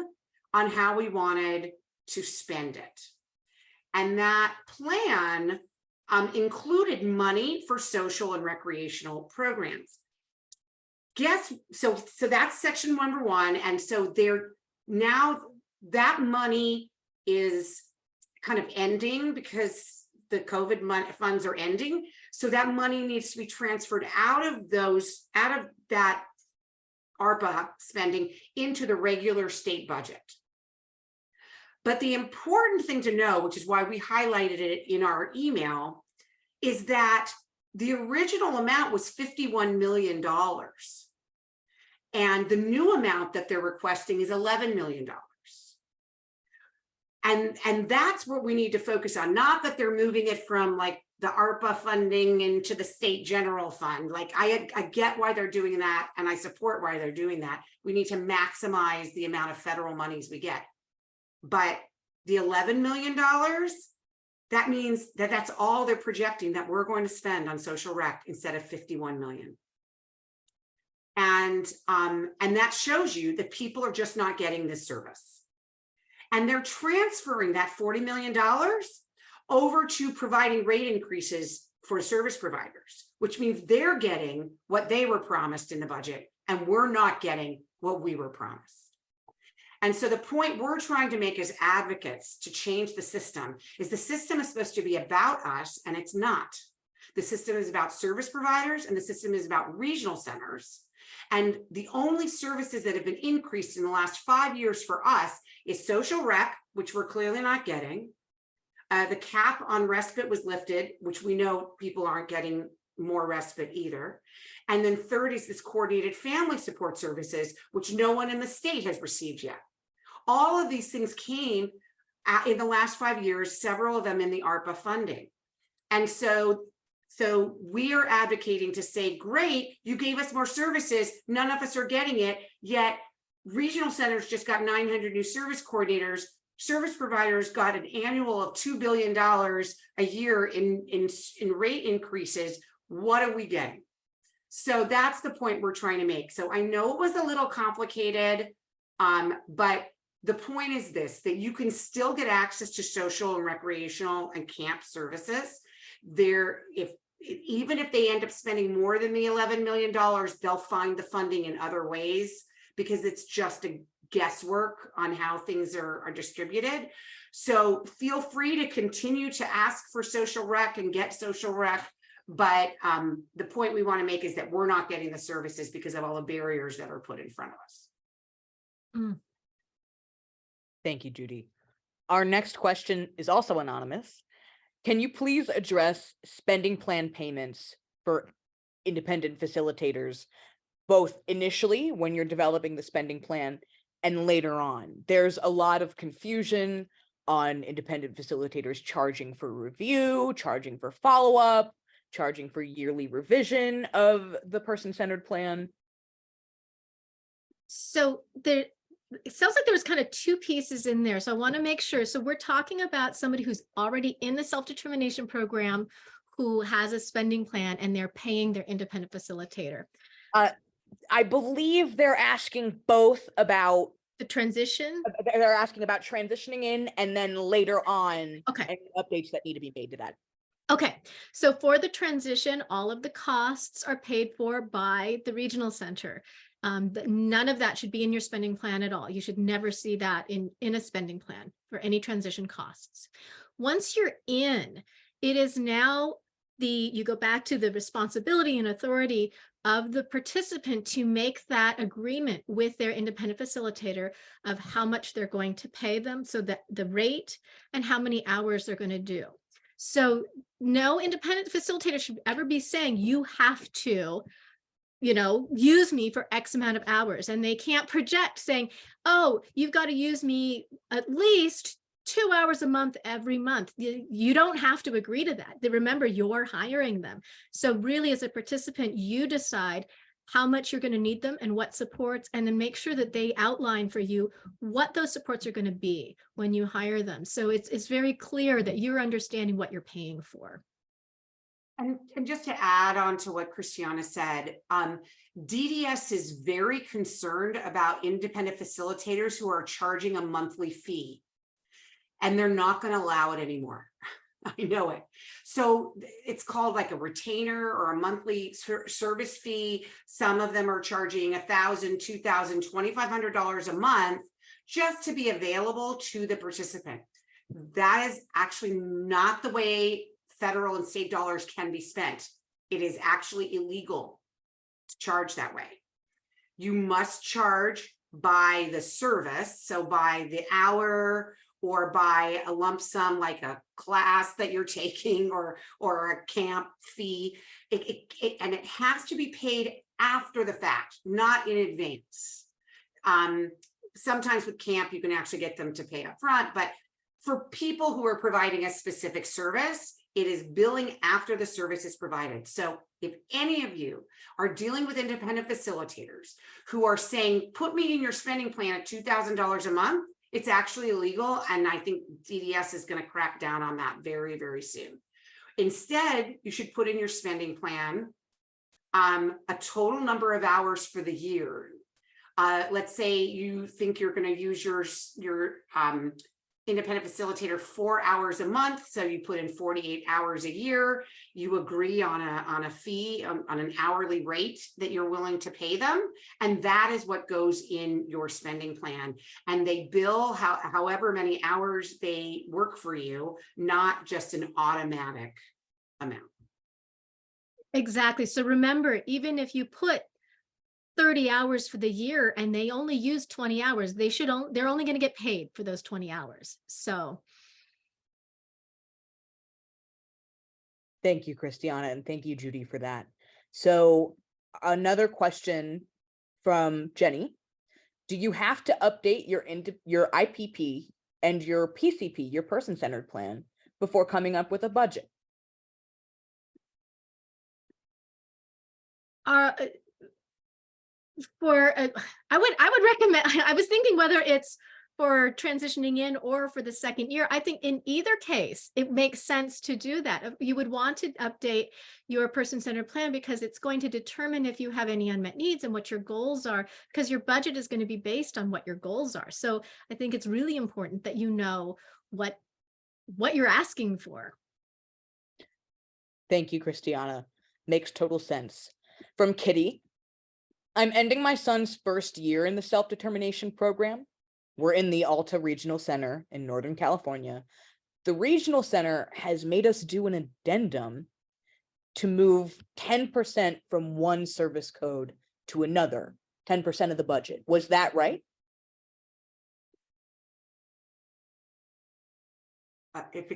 on how we wanted to spend it. And that plan included money for social and recreational programs. So that's section number 1. And so now that money is kind of ending because the COVID funds are ending. So that money needs to be transferred out of that ARPA spending into the regular state budget. But the important thing to know, which is why we highlighted it in our email, is that the original amount was $51 million. And the new amount that they're requesting is $11 million. And that's what we need to focus on, not that they're moving it from like the ARPA funding into the state general fund. Like I get why they're doing that, and I support why they're doing that. We need to maximize the amount of federal monies we get. But the $11 million, that means that that's all they're projecting that we're going to spend on social rec instead of 51 million. And that shows you that people are just not getting this service. And they're transferring that $40 million over to providing rate increases for service providers, which means they're getting what they were promised in the budget, and we're not getting what we were promised. And so the point we're trying to make as advocates to change the system is supposed to be about us, and it's not. The system is about service providers, and the system is about regional centers. And the only services that have been increased in the last 5 years for us is social rec, which we're clearly not getting. The cap on respite was lifted, which we know people aren't getting more respite either. And then third is this coordinated family support services, which no one in the state has received yet. All of these things came in the last 5 years, several of them in the ARPA funding. And so we are advocating to say, great, you gave us more services, none of us are getting it, yet regional centers just got 900 new service coordinators. Service providers got an annual of $2 billion a year in rate increases. What are we getting? So that's the point we're trying to make. So I know it was a little complicated, but the point is this, that you can still get access to social and recreational and camp services. Even if they end up spending more than the $11 million, they'll find the funding in other ways, because it's just a guesswork on how things are distributed. So feel free to continue to ask for social rec and get social rec. But the point we want to make is that we're not getting the services because of all the barriers that are put in front of us. Mm. Thank you, Judy. Our next question is also anonymous. Can you please address spending plan payments for independent facilitators, both initially when you're developing the spending plan and later on? There's a lot of confusion on independent facilitators charging for review, charging for follow-up, charging for yearly revision of the person-centered plan. So it sounds like there was kind of two pieces in there. So I want to make sure. So we're talking about somebody who's already in the self-determination program, who has a spending plan, and they're paying their independent facilitator. I believe they're asking both about The transition. they're asking about transitioning in, and then later on, Okay. any updates that need to be made to that. Okay, so for the transition, all of the costs are paid for by the regional center. None of that should be in your spending plan at all. You should never see that in a spending plan for any transition costs. Once you're in, it is now you go back to the responsibility and authority of the participant to make that agreement with their independent facilitator of how much they're going to pay them, so that the rate and how many hours they're going to do. So no independent facilitator should ever be saying you have to, use me for X amount of hours. And they can't project saying, oh, you've got to use me at least 2 hours a month every month. You don't have to agree to that. Remember, you're hiring them. So really, as a participant, you decide how much you're going to need them and what supports, and then make sure that they outline for you what those supports are going to be when you hire them. So it's very clear that you're understanding what you're paying for. And just to add on to what Christiana said, DDS is very concerned about independent facilitators who are charging a monthly fee, and they're not going to allow it anymore. I know it. So it's called like a retainer or a monthly service fee. Some of them are charging $1,000, $2,000, $2,500 a month just to be available to the participant. That is actually not the way federal and state dollars can be spent. It is actually illegal to charge that way. You must charge by the service, so by the hour, or by a lump sum like a class that you're taking, or a camp fee. And it has to be paid after the fact, not in advance. Sometimes with camp, you can actually get them to pay up front, but for people who are providing a specific service, it is billing after the service is provided. So if any of you are dealing with independent facilitators who are saying, put me in your spending plan at $2,000 a month, it's actually illegal. And I think DDS is going to crack down on that very, very soon. Instead, you should put in your spending plan a total number of hours for the year. Let's say you think you're going to use your independent facilitator 4 hours a month. So you put in 48 hours a year. You agree on a fee, on an hourly rate that you're willing to pay them. And that is what goes in your spending plan. And they bill however many hours they work for you, not just an automatic amount. Exactly. So remember, even if you put 30 hours for the year and they only use 20 hours, they're only going to get paid for those 20 hours. So Thank you, Christiana, and thank you, Judy, for that. So another question from Jenny. Do you have to update your IPP and your PCP, your person-centered plan, before coming up with a budget? I would recommend, I was thinking whether it's for transitioning in or for the second year. I think in either case, it makes sense to do that. You would want to update your person-centered plan because it's going to determine if you have any unmet needs and what your goals are, because your budget is going to be based on what your goals are. So I think it's really important that you know what you're asking for. Thank you, Christiana. Makes total sense. From Kitty. I'm ending my son's first year in the self-determination program. We're in the Alta Regional Center in Northern California. The regional center has made us do an addendum to move 10% from one service code to another, 10% of the budget. Was that right? If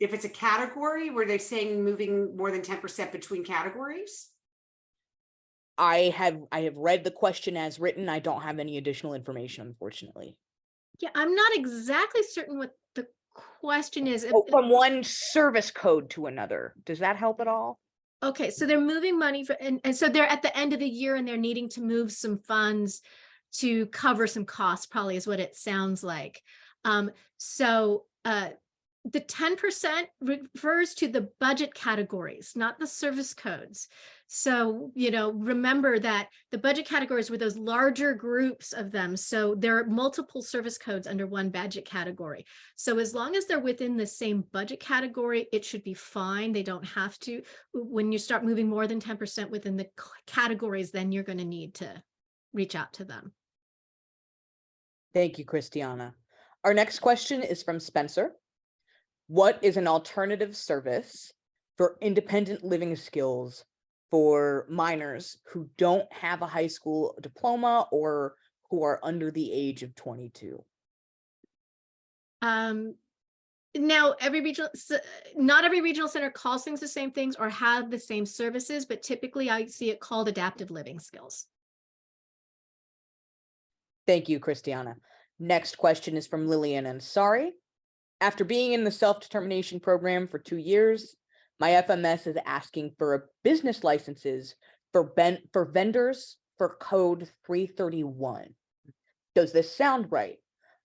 it's a category, were they saying moving more than 10% between categories? I have read the question as written. I don't have any additional information, unfortunately. Yeah, I'm not exactly certain what the question is. Oh, from one service code to another. Does that help at all? Okay, so they're moving money for, and so they're at the end of the year and they're needing to move some funds to cover some costs, probably is what it sounds like. The 10% refers to the budget categories, not the service codes. So, remember that the budget categories were those larger groups of them. So there are multiple service codes under one budget category. So as long as they're within the same budget category, it should be fine. They don't have to. When you start moving more than 10% within the categories, then you're going to need to reach out to them. Thank you, Christiana. Our next question is from Spencer. What is an alternative service for independent living skills for minors who don't have a high school diploma or who are under the age of 22? Now, not every regional center calls things the same things or have the same services, but typically I see it called adaptive living skills. Thank you, Christiana. Next question is from Lillian Ansari. After being in the self-determination program for 2 years, my FMS is asking for a business licenses for vendors for code 331. Does this sound right?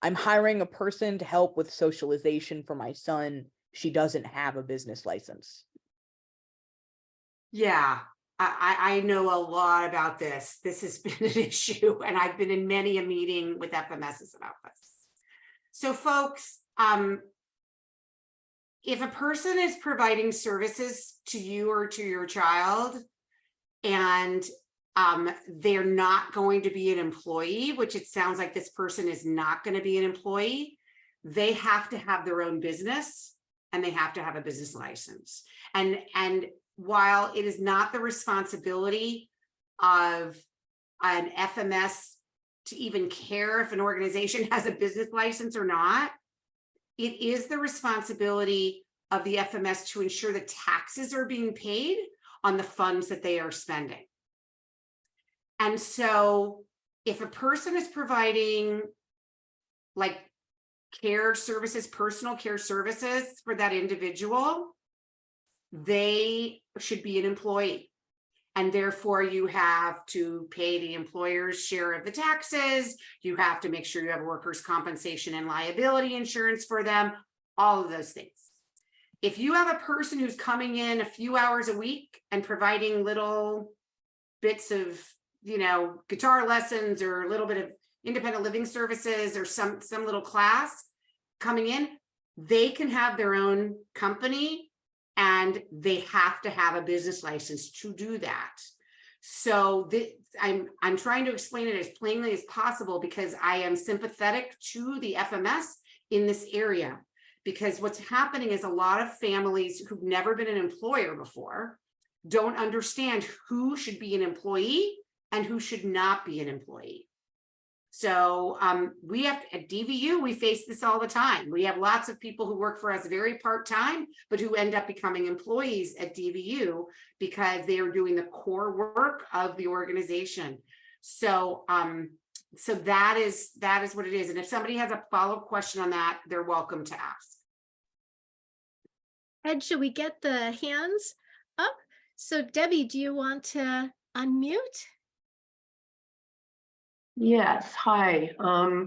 I'm hiring a person to help with socialization for my son. She doesn't have a business license. Yeah, I know a lot about this. This has been an issue, and I've been in many a meeting with FMSs about this. So folks, if a person is providing services to you or to your child, and they're not going to be an employee, which it sounds like this person is not going to be an employee, they have to have their own business and they have to have a business license. And while it is not the responsibility of an FMS to even care if an organization has a business license or not, it is the responsibility of the FMS to ensure that taxes are being paid on the funds that they are spending. And so if a person is providing like care services, personal care services for that individual, they should be an employee. And therefore you have to pay the employer's share of the taxes. You have to make sure you have workers' compensation and liability insurance for them, all of those things. If you have a person who's coming in a few hours a week and providing little bits of, you know, guitar lessons or a little bit of independent living services or some little class coming in, they can have their own company and they have to have a business license to do that. So I'm trying to explain it as plainly as possible because I am sympathetic to the FMS in this area. Because what's happening is a lot of families who've never been an employer before don't understand who should be an employee and who should not be an employee. So we have at DVU, we face this all the time. We have lots of people who work for us very part-time, but who end up becoming employees at DVU because they are doing the core work of the organization. So so that is what it is. And if somebody has a follow-up question on that, they're welcome to ask. Ed, should we get the hands up? So Debbie, do you want to unmute? Yes, hi. My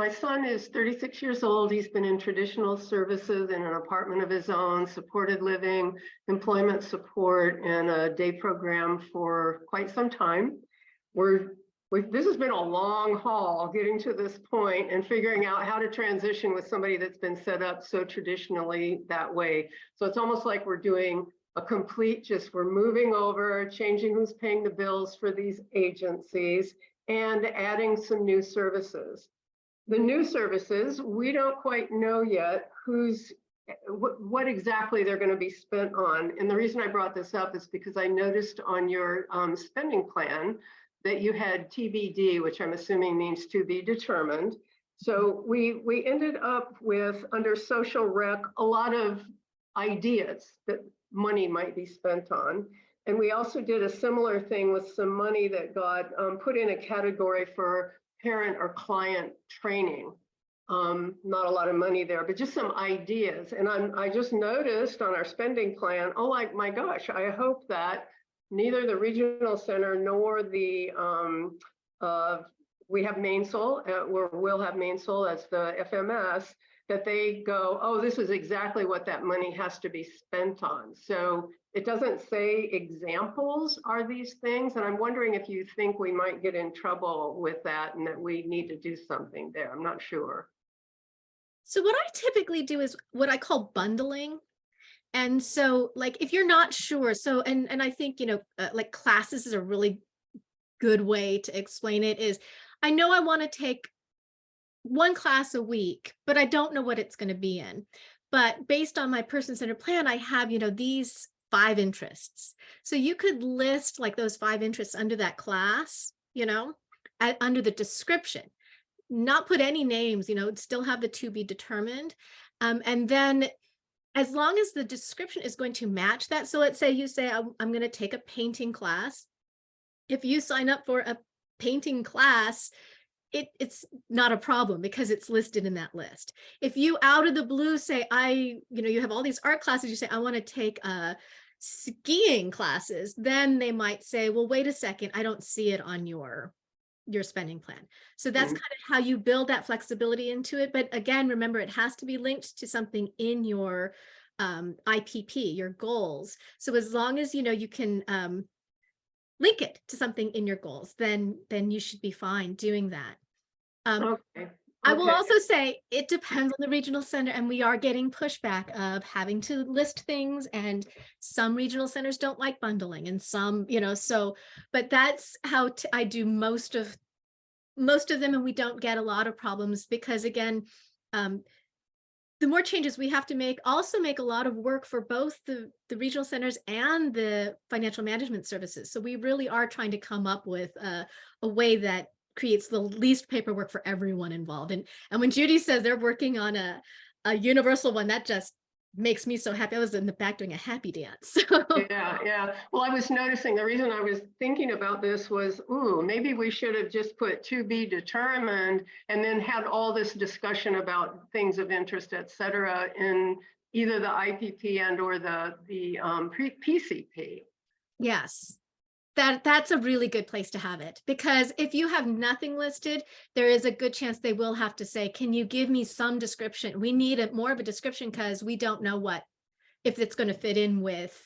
son is 36 years old. He's been in traditional services in an apartment of his own, supported living, employment support, and a day program for quite some time. This has been a long haul getting to this point and figuring out how to transition with somebody that's been set up so traditionally that way. So it's almost like we're doing a complete, we're moving over, changing who's paying the bills for these agencies and adding some new services. The new services, we don't quite know yet what exactly they're going to be spent on. And the reason I brought this up is because I noticed on your spending plan that you had TBD, which I'm assuming means to be determined. So we ended up with, under social rec, a lot of ideas that money might be spent on. And we also did a similar thing with some money that got put in a category for parent or client training. Not a lot of money there, but just some ideas. And I just noticed on our spending plan, oh, like, my gosh, I hope that neither the regional center nor the, we have Mainsail, we'll have Mainsail as the FMS, that they go, oh, this is exactly what that money has to be spent on. So it doesn't say examples are these things. And I'm wondering if you think we might get in trouble with that and that we need to do something there. I'm not sure. So what I typically do is what I call bundling. And so like, if you're not sure, so, and I think, you know, like classes is a really good way to explain it is, I know I want to take one class a week, but I don't know what it's going to be in. But based on my person-centered plan, I have, you know, these 5 interests. So you could list like those 5 interests under that class, you know, under the description, not put any names, you know, still have the to be determined. And then as long as the description is going to match that. So let's say you say, I'm going to take a painting class. If you sign up for a painting class it's not a problem because it's listed in that list. If you out of the blue say, you have all these art classes, you say, I want to take skiing classes, then they might say, well, wait a second, I don't see it on your spending plan. So that's kind of how you build that flexibility into it. But again, remember, it has to be linked to something in your IPP, your goals. So as long as you can link it to something in your goals, then you should be fine doing that. Okay. I will Okay. also say it depends on the regional center, and we are getting pushback of having to list things, and some regional centers don't like bundling, and some, but that's how I do most of them, and we don't get a lot of problems because, again, the more changes we have to make a lot of work for both the regional centers and the financial management services. So we really are trying to come up with a way that creates the least paperwork for everyone involved. And when Judy says they're working on a universal one, that just makes me so happy. I was in the back doing a happy dance. Yeah. Well, I was noticing, the reason I was thinking about this was, maybe we should have just put to be determined and then had all this discussion about things of interest, et cetera, in either the IPP and or the PCP. Yes. That's a really good place to have it, because if you have nothing listed, there is a good chance they will have to say, can you give me some description? We need more of a description because we don't know if it's going to fit in with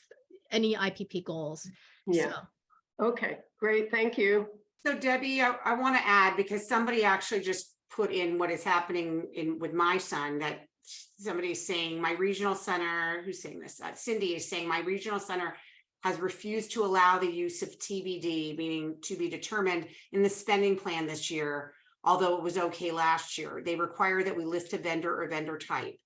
any IPP goals. Yeah. So. Okay, great. Thank you. So Debbie, I want to add, because somebody actually just put in what is happening with my son, that somebody's saying my regional center, who's saying this? Cindy is saying my regional center has refused to allow the use of TBD, meaning to be determined, in the spending plan this year, although it was okay last year. They require that we list a vendor or vendor type.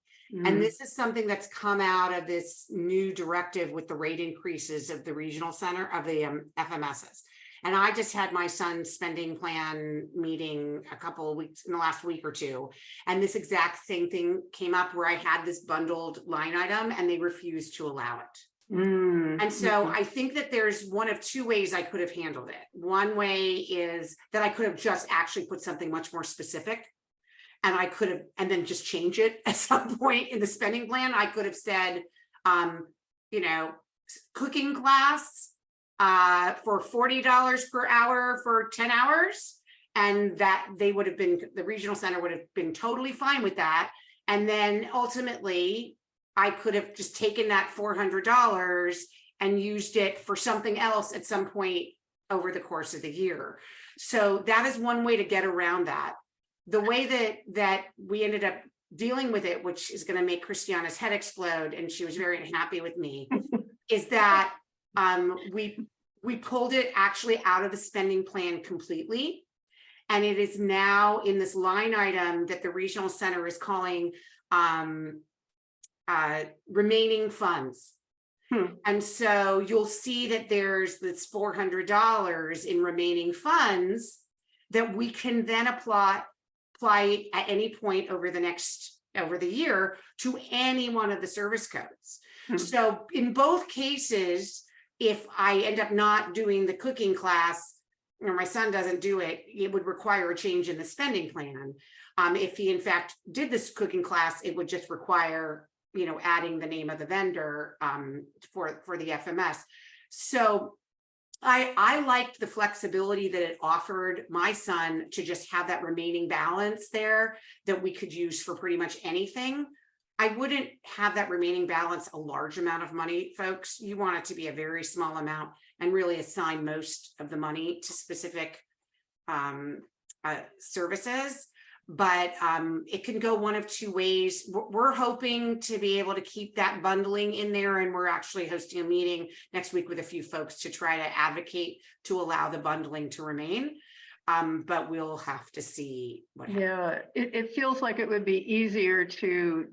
And this is something that's come out of this new directive with the rate increases of the regional center, of the FMSs. And I just had my son's spending plan meeting a couple of weeks, in the last week or two. And this exact same thing came up where I had this bundled line item and they refused to allow it. And so I think that there's one of two ways I could have handled it. One way is that I could have just actually put something much more specific, and I could have, and then just change it at some point in the spending plan. I could have said, cooking class for $40 per hour for 10 hours. And that the regional center would have been totally fine with that. And then ultimately, I could have just taken that $400 and used it for something else at some point over the course of the year. So that is one way to get around that. The way that we ended up dealing with it, which is going to make Christiana's head explode, and she was very unhappy with me, is that we pulled it actually out of the spending plan completely. And it is now in this line item that the regional center is calling remaining funds. And so you'll see that there's this $400 in remaining funds that we can then apply at any point over the year to any one of the service codes. So in both cases, if I end up not doing the cooking class, or my son doesn't do it, it would require a change in the spending plan. If he in fact did this cooking class, it would just require adding the name of the vendor for the FMS. So I liked the flexibility that it offered my son to just have that remaining balance there that we could use for pretty much anything. I wouldn't have that remaining balance a large amount of money, folks. You want it to be a very small amount and really assign most of the money to specific services. But it can go one of two ways. We're hoping to be able to keep that bundling in there, and we're actually hosting a meeting next week with a few folks to try to advocate to allow the bundling to remain. But we'll have to see what happens. Yeah, it feels like it would be easier to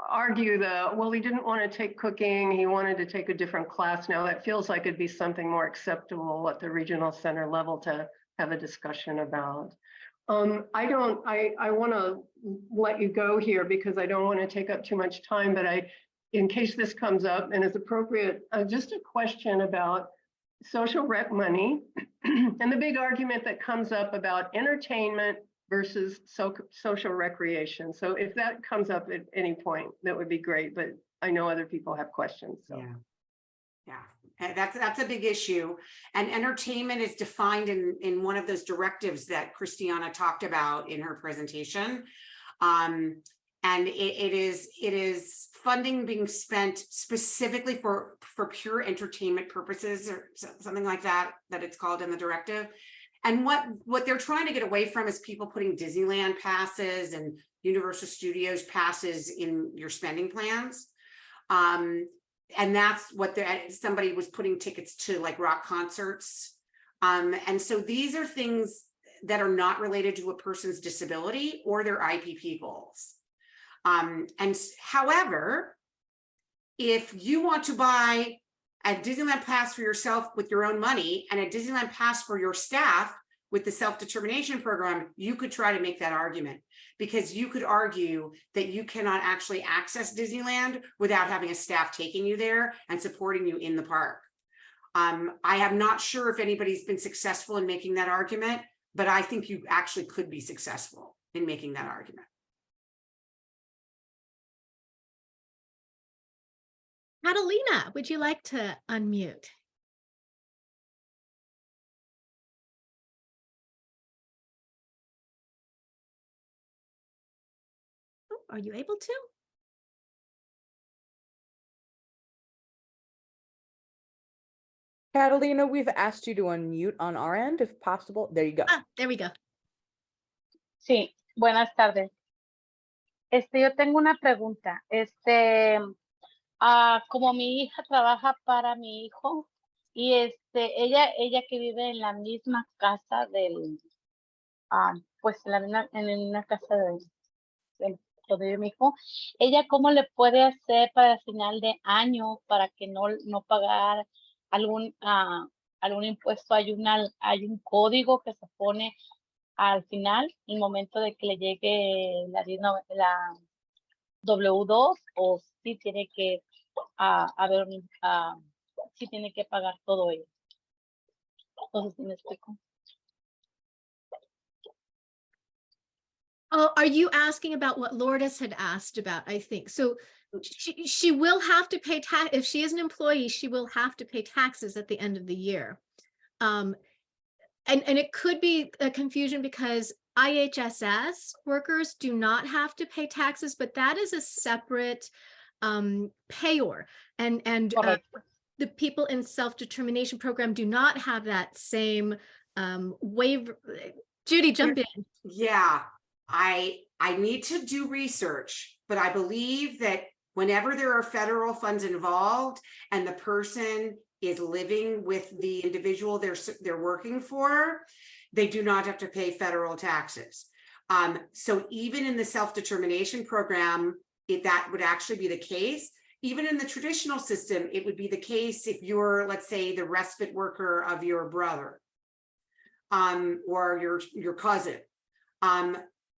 argue he didn't want to take cooking, he wanted to take a different class. Now that feels like it'd be something more acceptable at the regional center level to have a discussion about. I want to let you go here because I don't want to take up too much time, but in case this comes up and is appropriate, just a question about social rec money. And the big argument that comes up about entertainment versus social recreation. So if that comes up at any point, that would be great, but I know other people have questions, so. Yeah. Yeah, and that's a big issue. And entertainment is defined in one of those directives that Christiana talked about in her presentation. And it is funding being spent specifically for pure entertainment purposes or something like that it's called in the directive. And what they're trying to get away from is people putting Disneyland passes and Universal Studios passes in your spending plans. And that's what somebody was putting tickets to, like rock concerts. And so these are things that are not related to a person's disability or their IPP goals. And however, if you want to buy a Disneyland pass for yourself with your own money and a Disneyland pass for your staff with the self-determination program, you could try to make that argument, because you could argue that you cannot actually access Disneyland without having a staff taking you there and supporting you in the park. I am not sure if anybody's been successful in making that argument, but I think you actually could be successful in making that argument. Catalina, would you like to unmute? Oh, are you able to? Catalina, we've asked you to unmute on our end, if possible. There you go. Ah, there we go. Sí, buenas tardes. Yo tengo una pregunta. Como mi hija trabaja para mi hijo y ella que vive en la misma casa pues en una casa de donde vive mi hijo, ella cómo le puede hacer para el final de año para que no pagar algún impuesto. Hay un código que se pone al final, el momento de que le llegue la W2, o si tiene que si tiene que pagar todo ello. Entonces, ¿sí me explico? Oh, are you asking about what Lourdes had asked about? I think so. She will have to pay tax if she is an employee. She will have to pay taxes at the end of the year, and it could be a confusion because IHSS workers do not have to pay taxes, but that is a separate payor, and the people in self-determination program do not have that same waiver. Judy, jump in. Yeah, I need to do research, but I believe that whenever there are federal funds involved and the person is living with the individual they're working for, they do not have to pay federal taxes. So even in the self-determination program, if that would actually be the case, even in the traditional system, it would be the case if you're, let's say, the respite worker of your brother, or your cousin.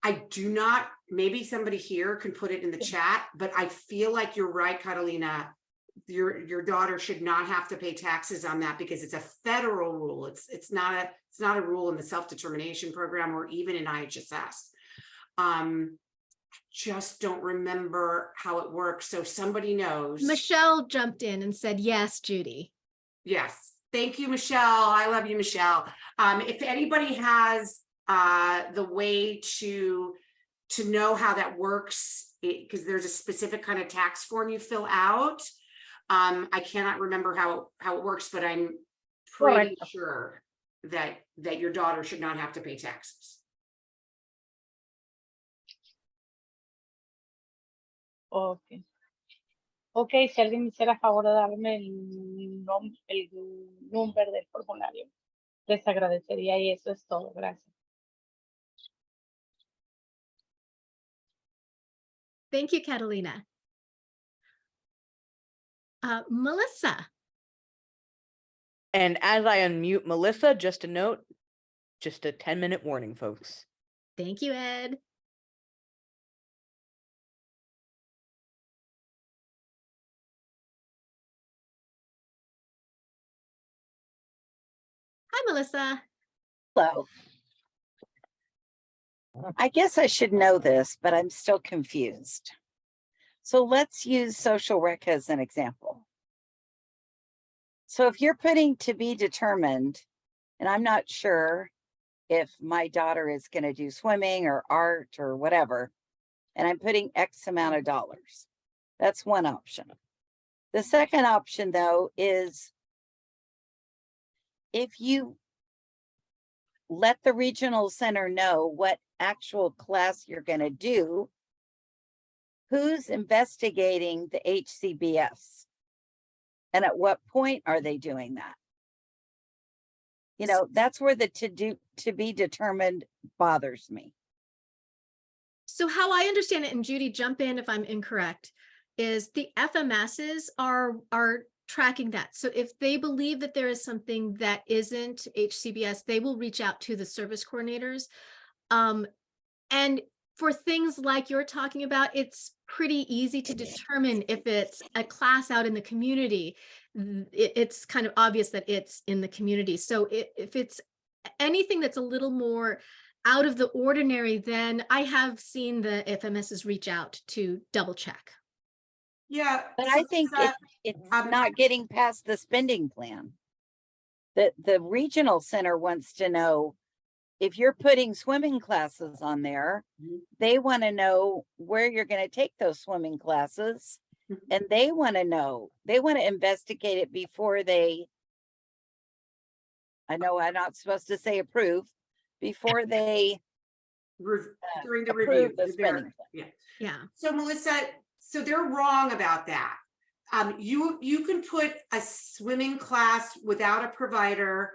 I do not, maybe somebody here can put it in the chat, but I feel like you're right, Catalina. Your daughter should not have to pay taxes on that because it's a federal rule. It's not a rule in the self-determination program or even in IHSS. Just don't remember how it works. So somebody knows. Michelle jumped in and said, yes, Judy. Yes. Thank you, Michelle. I love you, Michelle. If anybody has the way to know how that works, because there's a specific kind of tax form you fill out. I cannot remember how it works, but I'm pretty sure that your daughter should not have to pay taxes. Okay. Ok, si alguien me hiciera favor de darme el número del formulario, les agradecería, y eso es todo. Gracias. Thank you, Catalina. Melissa. And as I unmute Melissa, just a note, just a 10-minute warning, folks. Thank you, Ed. Hi, Melissa. Hello. I guess I should know this, but I'm still confused. So let's use social rec as an example. So if you're putting to be determined, and I'm not sure if my daughter is going to do swimming or art or whatever, and I'm putting X amount of dollars, that's one option. The second option, though, is if you let the regional center know what actual class you're going to do, who's investigating the HCBS? And at what point are they doing that? You know, that's where the to be determined bothers me. So how I understand it, and Judy, jump in if I'm incorrect, is the FMSs are tracking that. So if they believe that there is something that isn't HCBS, they will reach out to the service coordinators. And for things like you're talking about, it's pretty easy to determine if it's a class out in the community. It's kind of obvious that it's in the community. So if it's anything that's a little more out of the ordinary, then I have seen the FMSs reach out to double check. Yeah. But so I think it's not getting past the spending plan. The regional center wants to know if you're putting swimming classes on there, they want to know where you're going to take those swimming classes. And they want to know, they want to investigate it before they, I know I'm not supposed to say approve, before they during the approve review. the spending plan. Yeah. So Melissa, so they're wrong about that. You can put a swimming class without a provider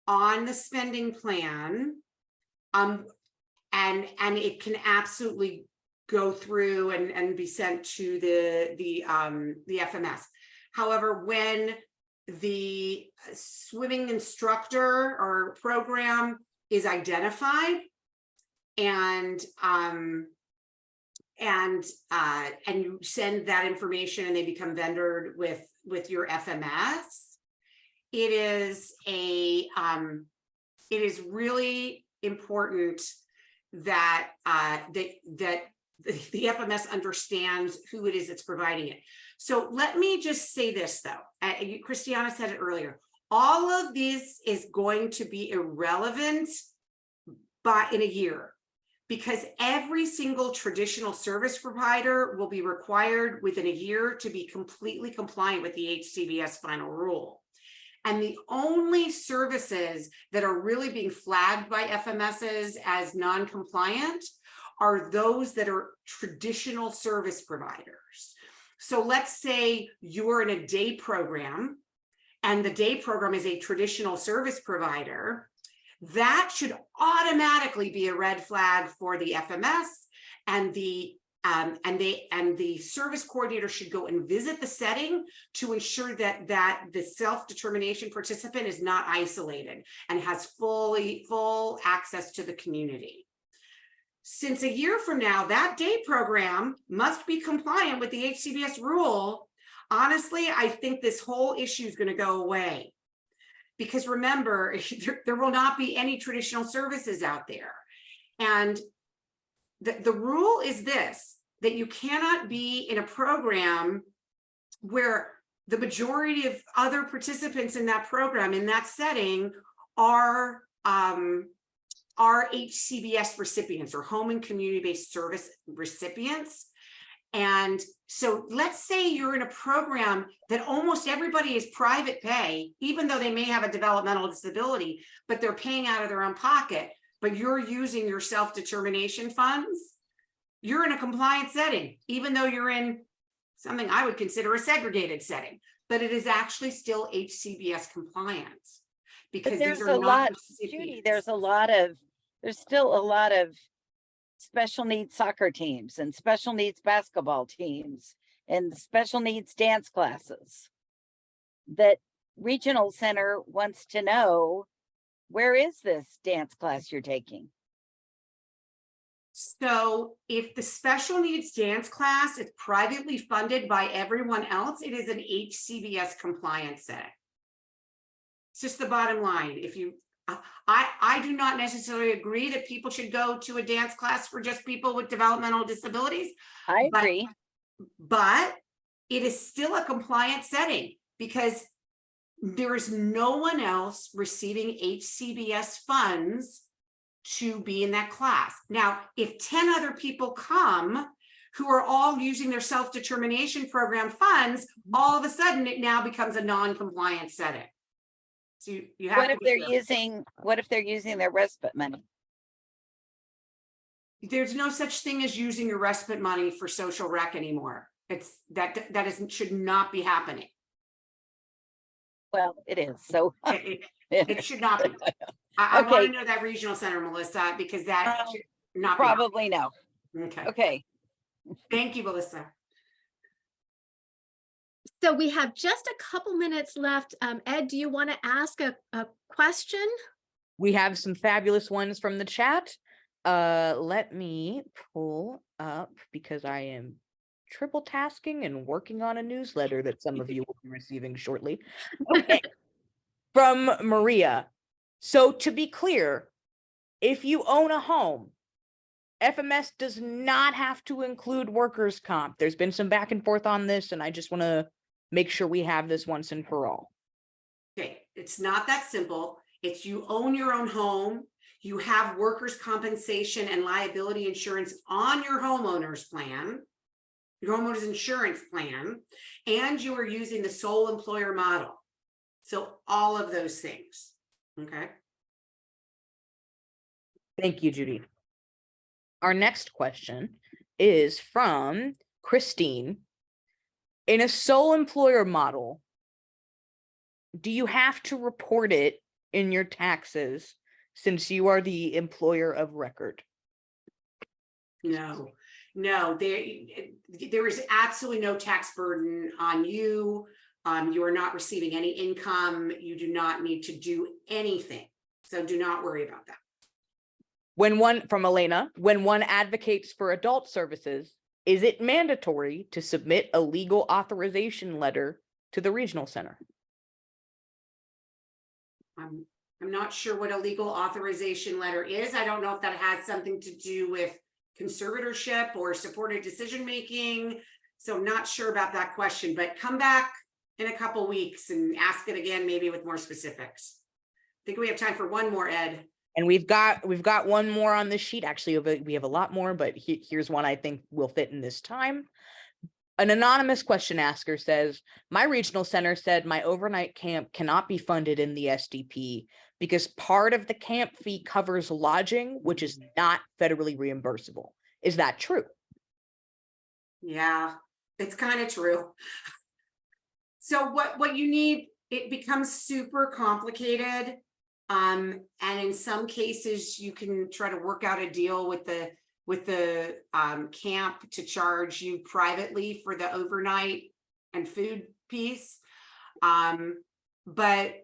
on the spending plan. And it can absolutely go through and be sent to the FMS. However, when the swimming instructor or program is identified and you send that information and they become vendored with your FMS, it is really important that the FMS understands who it is that's providing it. So let me just say this though, Christiana said it earlier, all of this is going to be irrelevant in a year, because every single traditional service provider will be required within a year to be completely compliant with the HCBS final rule. And the only services that are really being flagged by FMSs as non-compliant are those that are traditional service providers. So let's say you're in a day program and the day program is a traditional service provider, that should automatically be a red flag for the FMS, and the service coordinator should go and visit the setting to ensure that the self-determination participant is not isolated and has full access to the community. Since a year from now, that day program must be compliant with the HCBS rule. Honestly, I think this whole issue is going to go away, because remember, there will not be any traditional services out there. And the rule is this, that you cannot be in a program where the majority of other participants in that program, in that setting, are HCBS recipients or home and community-based service recipients. And so let's say you're in a program that almost everybody is private pay, even though they may have a developmental disability, but they're paying out of their own pocket, but you're using your self-determination funds, you're in a compliant setting, even though you're in something I would consider a segregated setting, but it is actually still HCBS compliance. Because there's these are a lot, Judy, there's still a lot of special needs soccer teams and special needs basketball teams and special needs dance classes that regional center wants to know, where is this dance class you're taking? So if the special needs dance class is privately funded by everyone else, it is an HCBS compliance setting. It's just the bottom line. If you I do not necessarily agree that people should go to a dance class for just people with developmental disabilities, I but- agree. but it is still a compliant setting because there is no one else receiving HCBS funds to be in that class. Now, if 10 other people come who are all using their self-determination program funds, all of a sudden it now becomes a non-compliant setting. So you have What to if be they're careful. using their respite money? There's no such thing as using your respite money for social rec anymore. It's that should not be happening. Well, it is, so. It should not be. I want Okay. to know that regional center, Melissa, because that Um, should not be happening. Probably no. Okay, Okay, thank you, Melissa. So we have just a couple minutes left. Ed, do you want to ask a question? We have some fabulous ones from the chat. Let me pull up because I am triple tasking and working on a newsletter that some of you will be receiving shortly. Okay. From Maria. So to be clear, if you own a home, FMS does not have to include workers' comp. There's been some back and forth on this, and I just want to make sure we have this once and for all. Okay, it's not that simple. It's you own your own home, you have workers' compensation and liability insurance on your homeowner's plan, your homeowner's insurance plan, and you are using the sole employer model. So all of those things, okay? Thank you, Judy. Our next question is from Christine. In a sole employer model, do you have to report it in your taxes since you are the employer of record? No, there is absolutely no tax burden on you. You are not receiving any income. You do not need to do anything. So do not worry about that. From Elena, when one advocates for adult services, is it mandatory to submit a legal authorization letter to the regional center? I'm not sure what a legal authorization letter is. I don't know if that has something to do with conservatorship or supported decision-making. So I'm not sure about that question, but come back in a couple weeks and ask it again, maybe with more specifics. I think we have time for one more, Ed. And we've got one more on this sheet. Actually, we have a lot more, but here's one I think will fit in this time. An anonymous question asker says, my regional center said my overnight camp cannot be funded in the SDP because part of the camp fee covers lodging, which is not federally reimbursable. Is that true? Yeah, it's kind of true. So what you need, it becomes super complicated. And in some cases you can try to work out a deal with the camp to charge you privately for the overnight and food piece. But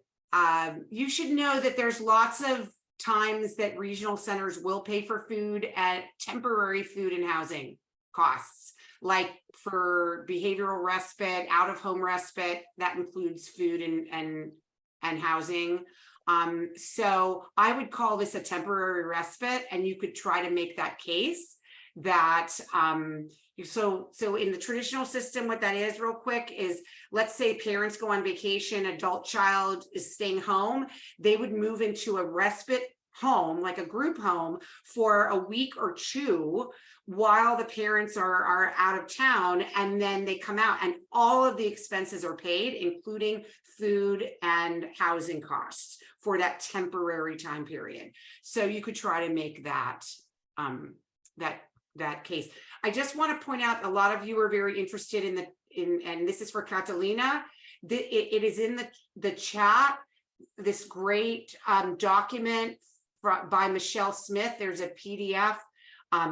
you should know that there's lots of times that regional centers will pay for food at temporary food and housing costs, like for behavioral respite, out of home respite, that includes food and housing. So I would call this a temporary respite, and you could try to make that case that so in the traditional system, what that is real quick is, let's say parents go on vacation, adult child is staying home, they would move into a respite home, like a group home, for a week or two while the parents are out of town, and then they come out and all of the expenses are paid, including food and housing costs for that temporary time period. So you could try to make that that case. I just want to point out, a lot of you are very interested and this is for Catalina. It is in the chat, this great document by Michelle Smith. There's a PDF.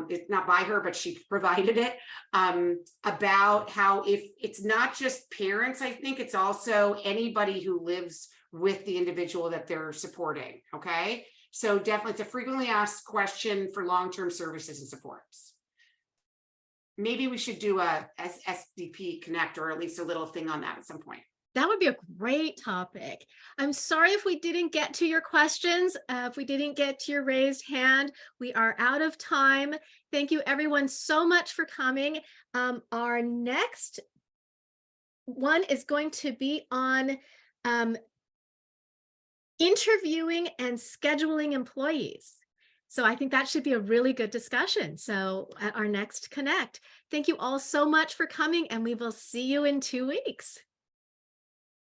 It's not by her, but she provided it, about how if it's not just parents, I think it's also anybody who lives with the individual that they're supporting. Okay, so definitely it's a frequently asked question for long-term services and supports. Maybe we should do a SDP Connect, or at least a little thing on that at some point. That would be a great topic. I'm sorry if we didn't get to your questions, if we didn't get to your raised hand. We are out of time. Thank you everyone so much for coming. Our next one is going to be on interviewing and scheduling employees. So I think that should be a really good discussion. So at our next Connect, thank you all so much for coming, and we will see you in 2 weeks.